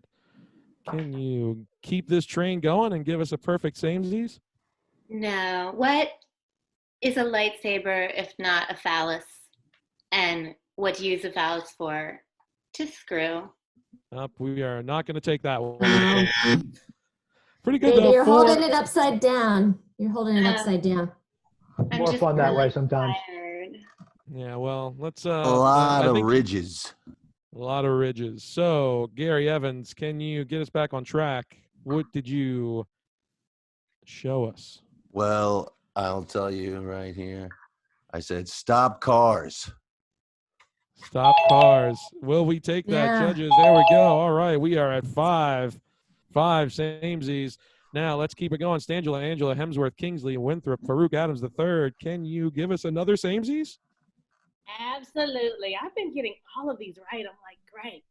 can you keep this train going and give us a perfect samesies? No. What is a lightsaber if not a phallus? And what do you use a phallus for? To screw. We are not going to take that one. Pretty good, Maybe though. you're holding it upside down. You're holding it upside down. More fun that way sometimes. Yeah, well, let's. A lot of ridges. A lot of ridges. So, Gary Evans, can you get us back on track? What did you show us? Well, I'll tell you right here. I said, stop cars. Stop cars. Will we take that, judges? There we go. All right, we are at 5. 5 samesies. Now, let's keep it going. Stangela, Angela, Hemsworth, Kingsley, Winthrop, Farouk Adams III. Can you give us another samesies? Absolutely. I've been getting all of these right. I'm like, great.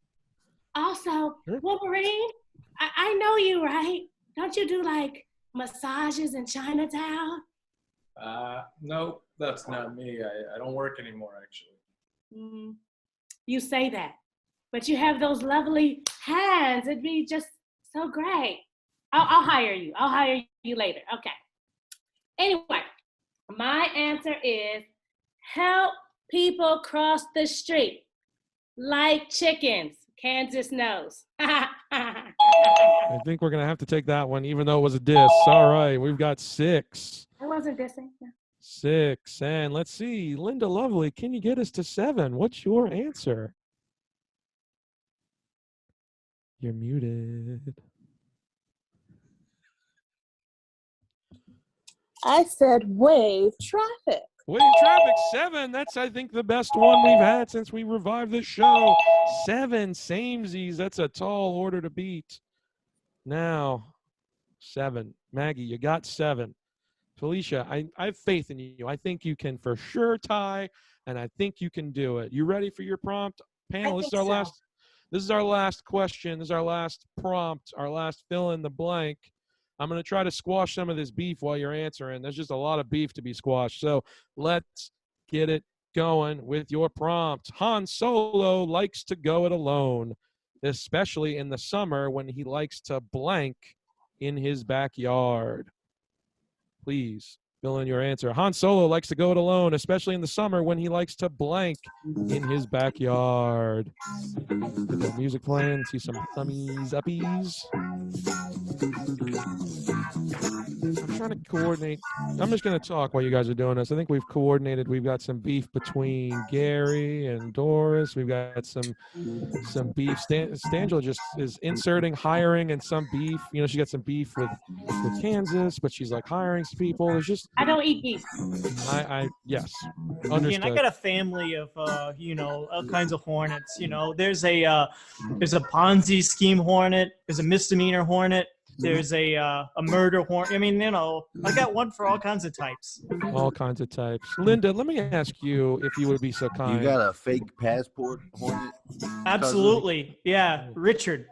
Also, Wolverine, I know you, right? Don't you do like massages in Chinatown? No, that's not me. I don't work anymore, actually. You say that, but you have those lovely hands. It'd be just so great. I'll hire you. I'll hire you later. Okay. Anyway, my answer is help people cross the street like chickens. Kansas knows. I think we're going to have to take that one, even though it was a diss. All right, we've got 6. I wasn't dissing. 6. And let's see, Linda Lovely, can you get us to 7? What's your answer? You're muted. I said wave traffic. Wave traffic, 7. That's, I think, the best one we've had since we revived the show. 7 samesies. That's a tall order to beat. Now, 7. Maggie, you got 7. Felicia, I have faith in you. I think you can for sure tie, and I think you can do it. You ready for your prompt? Panel, this is our last question. This is our last prompt, our last fill in the blank. I'm going to try to squash some of this beef while you're answering. There's just a lot of beef to be squashed. So let's get it going with your prompt. Han Solo likes to go it alone, especially in the summer when he likes to blank in his backyard. Please Fill in your answer. Han Solo likes to go it alone, especially in the summer when he likes to blank in his backyard. Get that music playing, see some thummies, uppies. I'm trying to coordinate. I'm just going to talk while you guys are doing this. I think we've coordinated. We've got some beef between Gary and Doris. We've got some beef. Stangela just is inserting, hiring, and some beef. You know, she got some beef with Kansas, but she's like hiring some people. There's just I don't eat beef. Yes, Yeah, understood. and I got a family of all kinds of hornets. There's a Ponzi scheme hornet. There's a misdemeanor hornet. There's a murder hornet. I mean, I got one for all kinds of types. All kinds of types. Linda, let me ask you if you would be so kind. You got a fake passport hornet? Absolutely. Yeah, Richard.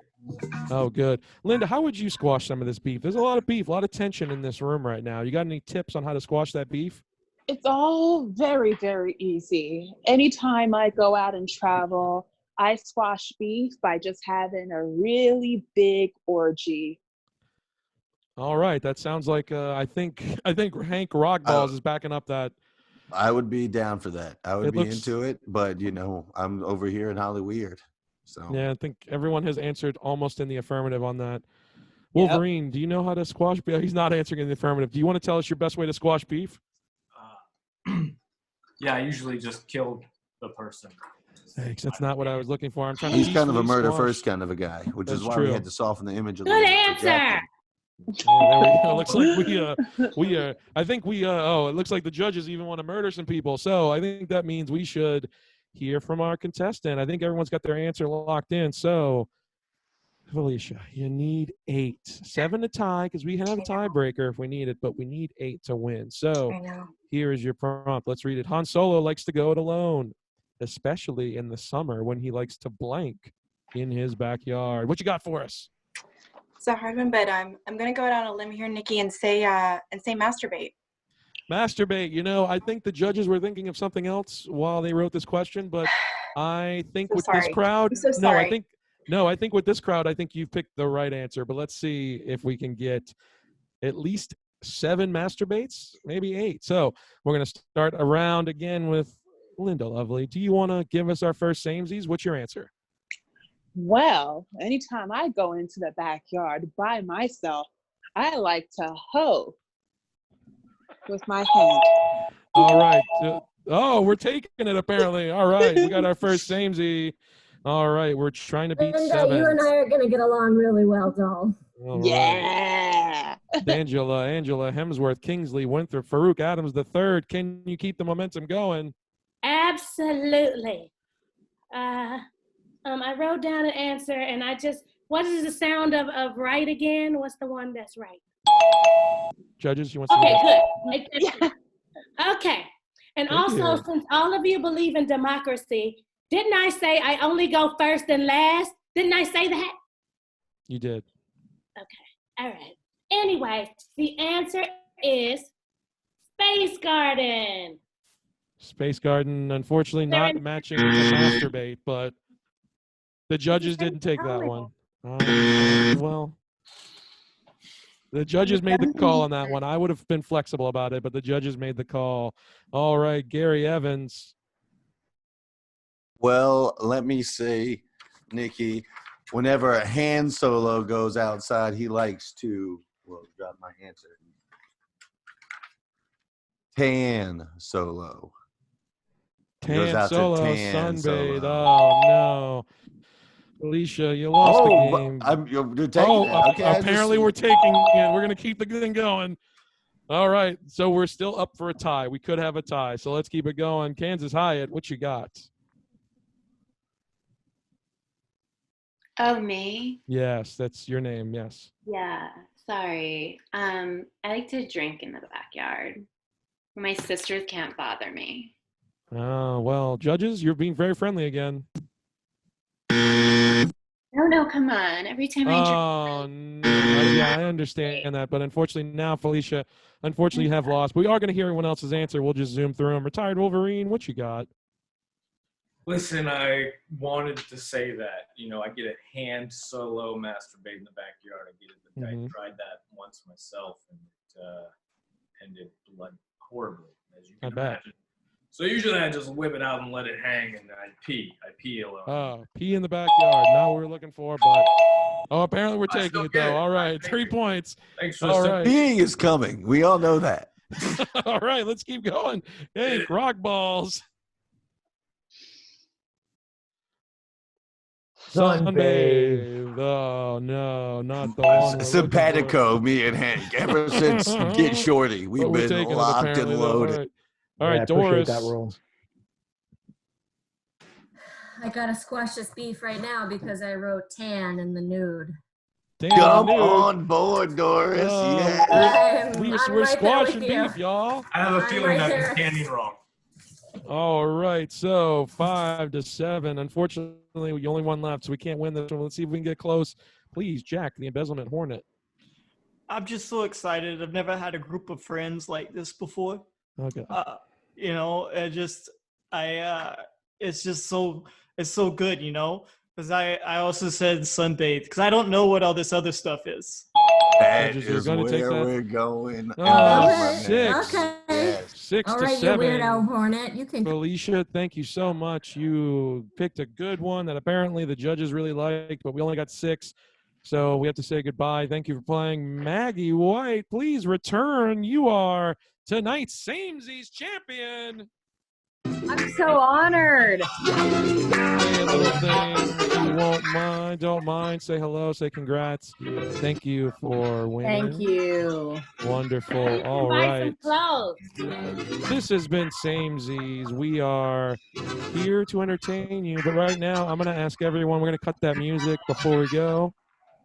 Oh, good. Linda, how would you squash some of this beef? There's a lot of beef, a lot of tension in this room right now. You got any tips on how to squash that beef? It's all very, very easy. Anytime I go out and travel, I squash beef by just having a really big orgy. All right, that sounds like I think Hank Rockballs is backing up that. I would be down for that. I would be into it, but I'm over here in Hollyweird. So yeah, I think everyone has answered almost in the affirmative on that. Wolverine, do you know how to squash beef? He's not answering in the affirmative. Do you want to tell us your best way to squash beef? Yeah, I usually just kill the person. Thanks. That's not what I was looking for. I'm trying he's to kind of a murder squash. first kind of a guy, which That's is why true. we had to soften the image a Good little bit. answer. Oh, there we go. Looks like it looks like the judges even want to murder some people. So I think that means we should hear from our contestant. I think everyone's got their answer locked in. So Felicia, you need 8. 7 to tie because we have a tiebreaker if we need it, but we need 8 to win. So here is your prompt. Let's read it. Han Solo likes to go it alone, especially in the summer when he likes to blank in his backyard. What you got for us? It's a hard one, but I'm gonna go out on a limb here, Nikki, and say masturbate. Masturbate. I think the judges were thinking of something else while they wrote this question, but I think So with sorry. this crowd, I'm so sorry. I think with this crowd, I think you've picked the right answer. But let's see if we can get at least 7 masturbates, maybe 8. So we're gonna start a round again with Linda Lovely. Do you want to give us our first Samesies? What's your answer? Well, anytime I go into the backyard by myself, I like to hoe with my hand. All right. We're taking it apparently. All right. We got our first Samesie. All right. We're trying to beat Linda, 7. you and I are going to get along really well, doll. All right. Yeah. Angela Hemsworth, Kingsley, Winthrop, Farouk Adams III. Can you keep the momentum going? Absolutely. I wrote down an answer, and what is the sound of right again? What's the one that's right? Judges, you want to Okay, good. Okay. And Thank also, you. since all of you believe in democracy, didn't I say I only go first and last? Didn't I say that? You did. Okay. All right. Anyway, the answer is Space Garden. Space Garden, unfortunately, not matching to masturbate, but the judges didn't take that one. Well, the judges made the call on that one. I would have been flexible about it, but the judges made the call. All right, Gary Evans. Well, let me say, Nikki, whenever a Han Solo goes outside, he likes to, drop my answer. Tan Solo. Tan Solo, Tan sunbathe. Solo. Oh, no. Felicia, you lost the game. You're taking it. Okay, apparently we're taking it. We're going to keep the thing going. All right, so we're still up for a tie. We could have a tie, so let's keep it going. Kansas Hyatt, what you got? Oh, me? Yes, that's your name, yes. Yeah, sorry. I like to drink in the backyard. My sisters can't bother me. Oh, well, judges, you're being very friendly again. No, come on. Every time I drink. Oh, no. Yeah, I understand that. But unfortunately now, Felicia, you have lost. We are going to hear everyone else's answer. We'll just zoom through them. Retired Wolverine, what you got? Listen, I wanted to say that, I get a Han Solo masturbate in the backyard. I tried that once myself, and it like horribly, as you I can bet. imagine. So usually I just whip it out and let it hang, and I pee. I pee alone. Oh, pee in the backyard. Not what we were looking for, but apparently we're I taking still it get though. it. All right, Thank 3 you. points. Thanks for All the right. Peeing is coming. We all know that. All right, let's keep going. Hey, rock balls. Sunbathe. Oh no, not the one we're looking for. Simpatico, me and Hank. Ever since Get Shorty, we've But we're been taking it locked apparently and though. All loaded. right, Yeah, I appreciate Doris. that rule. I gotta squash this beef right now because I wrote tan in the nude. Damn, Come dude. on board, Doris. Oh, Yes. we're I'm we're right there squashing with you. beef, y'all. I have a I'm feeling right that there. was candy wrong. All right, so 5-7. Unfortunately, we only one left, so we can't win this one. Let's see if we can get close. Please, Jack, the embezzlement hornet. I'm just so excited. I've never had a group of friends like this before. Okay. You know, it's just so, it's so good, you know, because I also said sunbathe because I don't know what all this other stuff is. That Judges, you're is gonna take where that? we're going. Oh, my six. man. Okay. Yes. 6 All to right, you 7. weirdo hornet. You can. Felicia, thank you so much. You picked a good one that apparently the judges really liked, but we only got 6. So we have to say goodbye. Thank you for playing. Maggie White, please return. You are tonight's Samesies champion. I'm so honored. Say a little thing you won't mind, don't mind. Say hello, say congrats. Thank you for winning. Thank you. Wonderful. You can All buy right. some clothes. This has been Samesies. We are here to entertain you, but right now I'm going to ask everyone, we're going to cut that music before we go.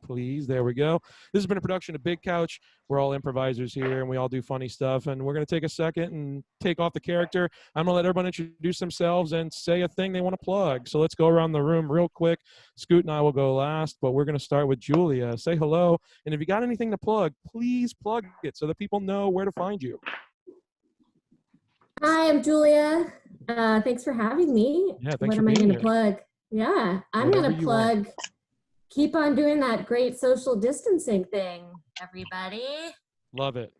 Please, there we go. This has been a production of Big Couch. We're all improvisers here, and we all do funny stuff, and we're going to take a second and take off the character. I'm going to let everyone introduce themselves and say a thing they want to plug. So let's go around the room real quick. Scoot and I will go last, but we're going to start with Julia. Say hello, and if you got anything to plug, please plug it so that people know where to find you. Hi, I'm Julia. Thanks for having me. Yeah, thanks What for am I being going here. to plug? Yeah, I'm Whatever going to you want. plug. Keep on doing that great social distancing thing, everybody. Love it.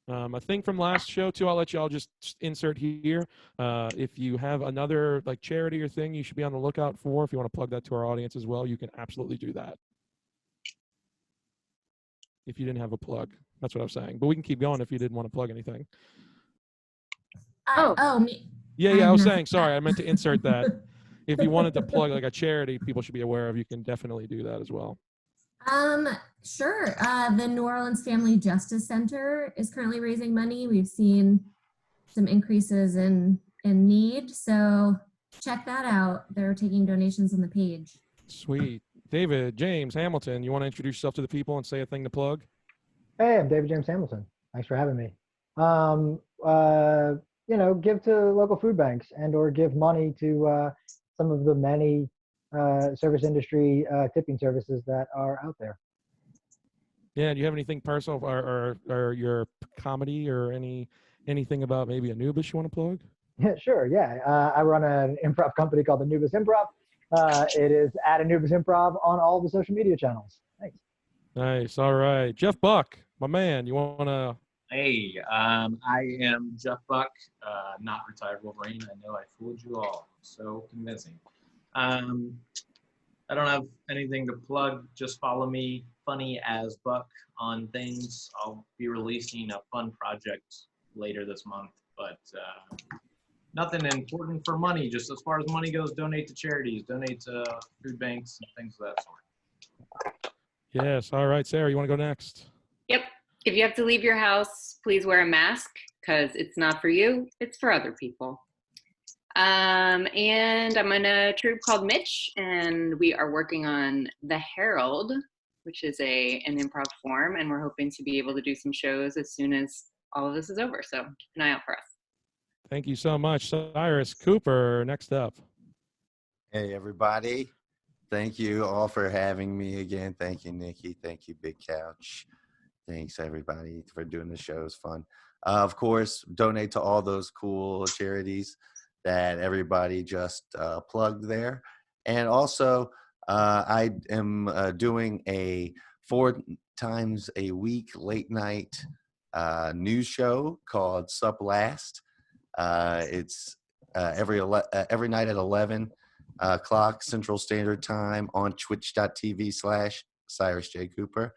A thing from last show too, I'll let y'all just insert here. If you have another like charity or thing you should be on the lookout for, if you want to plug that to our audience as well, you can absolutely do that. If you didn't have a plug, that's what I was saying. But we can keep going if you didn't want to plug anything. Me. Yeah, I was saying, sorry, I meant to insert that. If you wanted to plug like a charity people should be aware of, you can definitely do that as well. Sure. The New Orleans Family Justice Center is currently raising money. We've seen some increases in need, so check that out. They're taking donations on the page. Sweet. David, James, Hamilton, you want to introduce yourself to the people and say a thing to plug? Hey, I'm David James Hamilton. Thanks for having me. Give to local food banks and or give money to some of the many service industry tipping services that are out there. Yeah, do you have anything personal or your comedy or anything about maybe Anubis you want to plug? Yeah, sure. Yeah, I run an improv company called Anubis Improv. It is at Anubis Improv on all the social media channels. Thanks. Nice. All right, Jeff Buck, my man. You want to? Hey, I am Jeff Buck, not retired Wolverine. I know I fooled you all. So convincing. I don't have anything to plug. Just follow me, Funny as Buck, on things. I'll be releasing a fun project later this month, but nothing important for money. Just as far as money goes, donate to charities, donate to food banks, and things of that sort. Yes. All right, Sarah, you want to go next? Yep. If you have to leave your house, please wear a mask because it's not for you, it's for other people. And I'm in a troupe called Mitch, and we are working on The Herald, which is an improv form, and we're hoping to be able to do some shows as soon as all of this is over. So keep an eye out for us. Thank you so much. Cyrus Cooper, next up. Hey, everybody. Thank you all for having me again. Thank you, Nikki. Thank you, Big Couch. Thanks, everybody, for doing the show. It's fun. Of course, donate to all those cool charities that everybody just plugged there. And also, I am doing a 4 times a week late night news show called Sup Last. It's every night at 11 o'clock Central Standard Time on twitch.tv/Cyrus J. Cooper.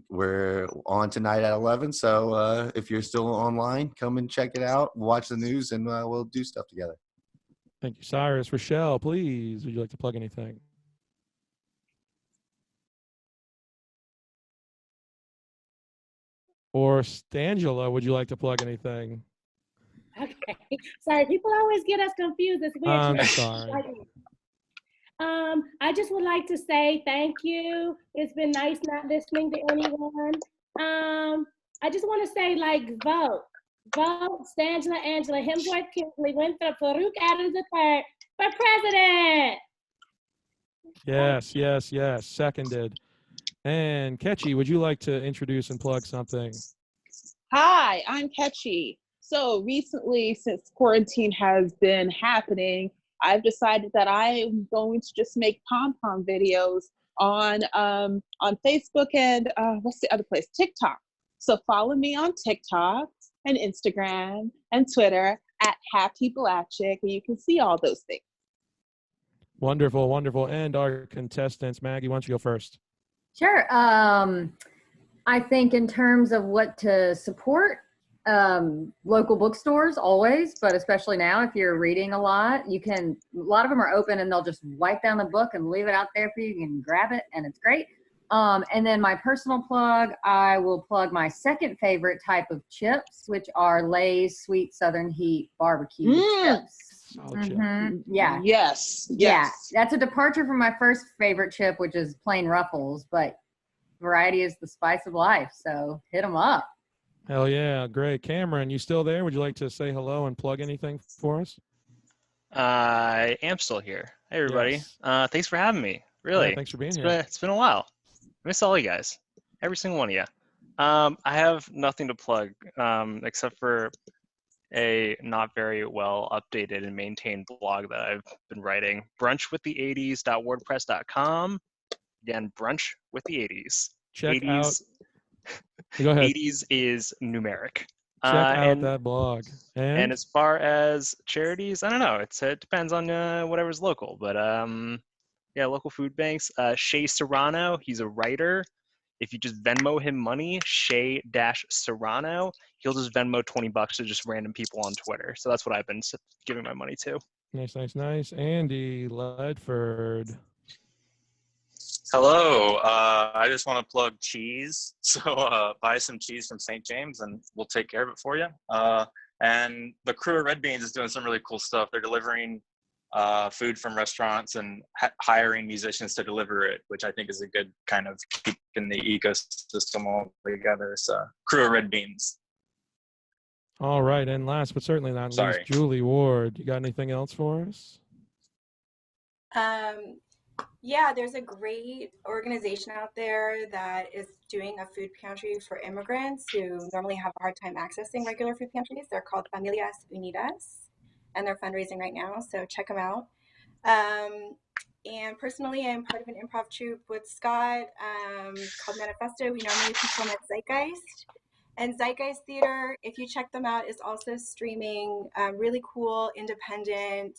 We're on tonight at 11, so if you're still online, come and check it out, watch the news, and we'll do stuff together. Thank you, Cyrus. Rochelle, please, would you like to plug anything? Or Stangela, would you like to plug anything? Okay. Sorry, people always get us confused. It's weird. I'm sorry. I just would like to say thank you. It's been nice not listening to anyone. I just want to say, like, vote. Vote Stangela Angela Hemsworth Kingsley Winthrop Farouk Adams III for president. Yes, yes, yes. Seconded. And Ketchy, would you like to introduce and plug something? Hi, I'm Ketchy. So recently, since quarantine has been happening, I've decided that I'm going to just make pom-pom videos on Facebook and what's the other place? TikTok. So follow me on TikTok and Instagram and Twitter at Happy Black Chick, and you can see all those things. Wonderful, wonderful. And our contestants, Maggie, why don't you go first? Sure. I think in terms of what to support, local bookstores always, but especially now if you're reading a lot, a lot of them are open and they'll just wipe down the book and leave it out there for you. You can grab it and it's great. And then my personal plug, I will plug my second favorite type of chips, which are Lay's Sweet Southern Heat barbecue chips. Yeah. Yes. Yeah. That's a departure from my first favorite chip, which is plain Ruffles, but variety is the spice of life. So hit them up. Hell yeah, great. Cameron, you still there? Would you like to say hello and plug anything for us? I am still here. Hey, everybody. Yes. Thanks for having me. Really. Yeah, thanks for being here. It's been a while. I miss all you guys. Every single one of you. I have nothing to plug except for a not very well updated and maintained blog that I've been writing. brunchwiththeeighties.wordpress.com. Again, brunch with the 80s. Check 80s, out. Go ahead. 80s is numeric. Check out that blog. And as far as charities, I don't know. It depends on whatever's local. But yeah, local food banks. Shay Serrano, he's a writer. If you just Venmo him money, Shay-Serrano, he'll just Venmo $20 to just random people on Twitter. So that's what I've been giving my money to. Nice, nice, nice. Andy Ledford. Hello. I just want to plug cheese. So buy some cheese from St. James and we'll take care of it for you. And the crew of Red Beans is doing some really cool stuff. They're delivering food from restaurants and hiring musicians to deliver it, which I think is a good kind of keeping the ecosystem all together. So crew of Red Beans. All right. And last but certainly not least, Julie Ward. You got anything else for us? Yeah, there's a great organization out there that is doing a food pantry for immigrants who normally have a hard time accessing regular food pantries. They're called Familias Unidas, and they're fundraising right now, so check them out. And personally, I'm part of an improv troupe with Scott called Manifesto. We normally perform at Zeitgeist. And Zeitgeist Theater, if you check them out, is also streaming really cool, independent,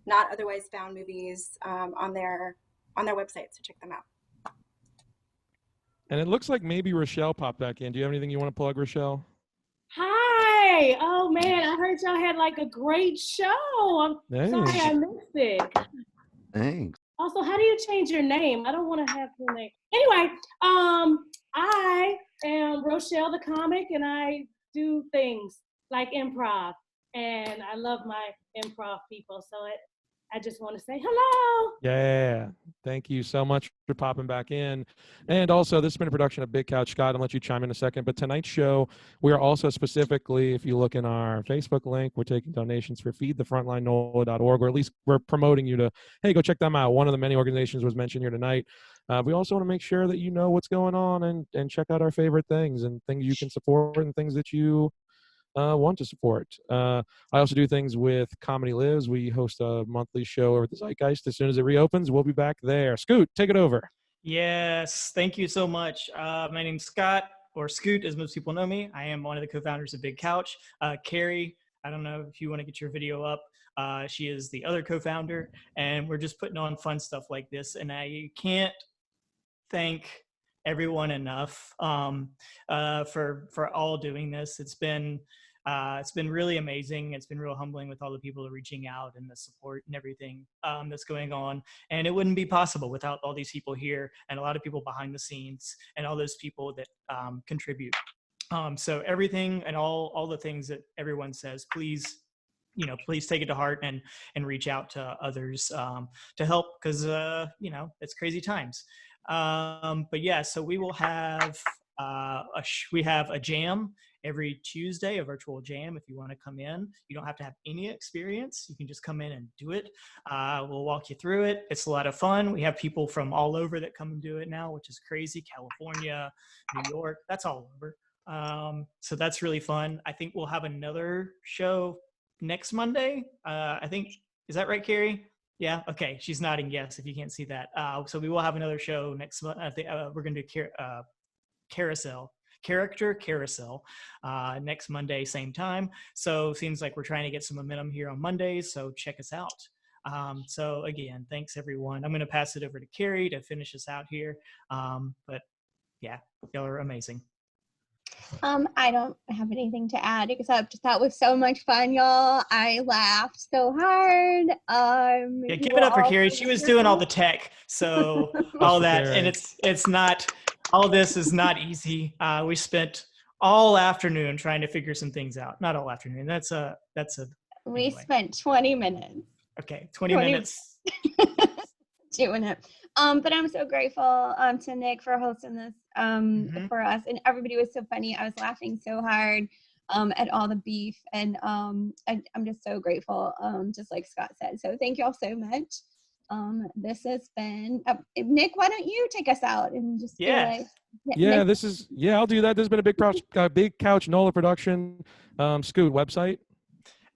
not otherwise found movies on their website, so check them out. And it looks like maybe Rochelle popped back in. Do you have anything you want to plug, Rochelle? Hi. Oh man, I heard y'all had like a great show. I'm sorry I missed it. Thanks. Also, how do you change your name? I don't want to have your name. Anyway, I am Rochelle the comic, and I do things like improv, and I love my improv people. So I just want to say hello. Yeah. Thank you so much for popping back in. And also, this has been a production of Big Couch. Scott, I'll let you chime in a second. But tonight's show, we are also specifically, if you look in our Facebook link, we're taking donations for feedthefrontlinenola.org, or at least we're promoting you to, hey, go check them out. One of the many organizations was mentioned here tonight. We also want to make sure that you know what's going on and check out our favorite things and things you can support and things that you want to support. I also do things with Comedy Lives. We host a monthly show over at the Zeitgeist. As soon as it reopens, we'll be back there. Scoot, take it over. Yes, thank you so much. My name's Scott. or Scoot, as most people know me. I am one of the co-founders of Big Couch. Carrie, I don't know if you want to get your video up. She is the other co-founder, and we're just putting on fun stuff like this. And I can't thank everyone enough for all doing this. It's been really amazing. It's been real humbling with all the people reaching out and the support and everything that's going on. And it wouldn't be possible without all these people here and a lot of people behind the scenes and all those people that contribute. So everything and all the things that everyone says, please take it to heart and reach out to others to help, because it's crazy times. But yeah, so we will have we have a jam every Tuesday, a virtual jam. If you want to come in, you don't have to have any experience. You can just come in and do it. We'll walk you through it. It's a lot of fun. We have people from all over that come and do it now, which is crazy. California, New York, that's all over. So that's really fun. I think we'll have another show next Monday. I think, is that right, Carrie? Yeah. Okay. She's nodding yes, if you can't see that. So we will have another show next month. I think we're going to do character carousel next Monday, same time. So seems like we're trying to get some momentum here on Mondays. So check us out. So again, thanks everyone. I'm going to pass it over to Carrie to finish us out here. But yeah, y'all are amazing. I don't have anything to add except that was so much fun, y'all. I laughed so hard. Yeah, give it up for Carrie. She was doing all the tech, so all that, and it's not. All this is not easy. We spent all afternoon trying to figure some things out. Not all afternoon. That's a. We spent 20 minutes. Okay, 20 minutes. Doing it. But I'm so grateful to Nick for hosting this for us, and everybody was so funny. I was laughing so hard at all the beef, and I'm just so grateful, just like Scott said. So thank you all so much. This has been Nick. Why don't you take us out and just do like, yeah, Nick? I'll do that. There's been a Big Couch NOLA production. Scoot, website.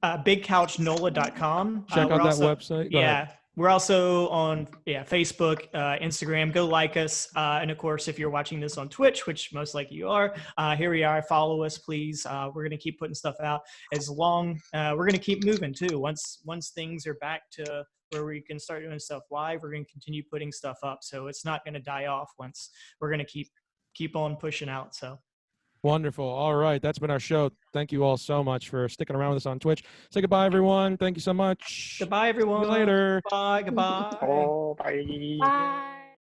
BigCouchNOLA.com. Check out that website. Go ahead. We're also on Facebook, Instagram. Go like us. And of course, if you're watching this on Twitch, which most likely you are, here we are. Follow us, please. We're going to keep putting stuff out we're going to keep moving too. Once things are back to where we can start doing stuff live, we're going to continue putting stuff up. So it's not going to die off once. We're going to keep on pushing out. So. Wonderful. All right. That's been our show. Thank you all so much for sticking around with us on Twitch. Say goodbye, everyone. Thank you so much. Goodbye, everyone. See you later. Bye. Goodbye. Oh, bye. Bye.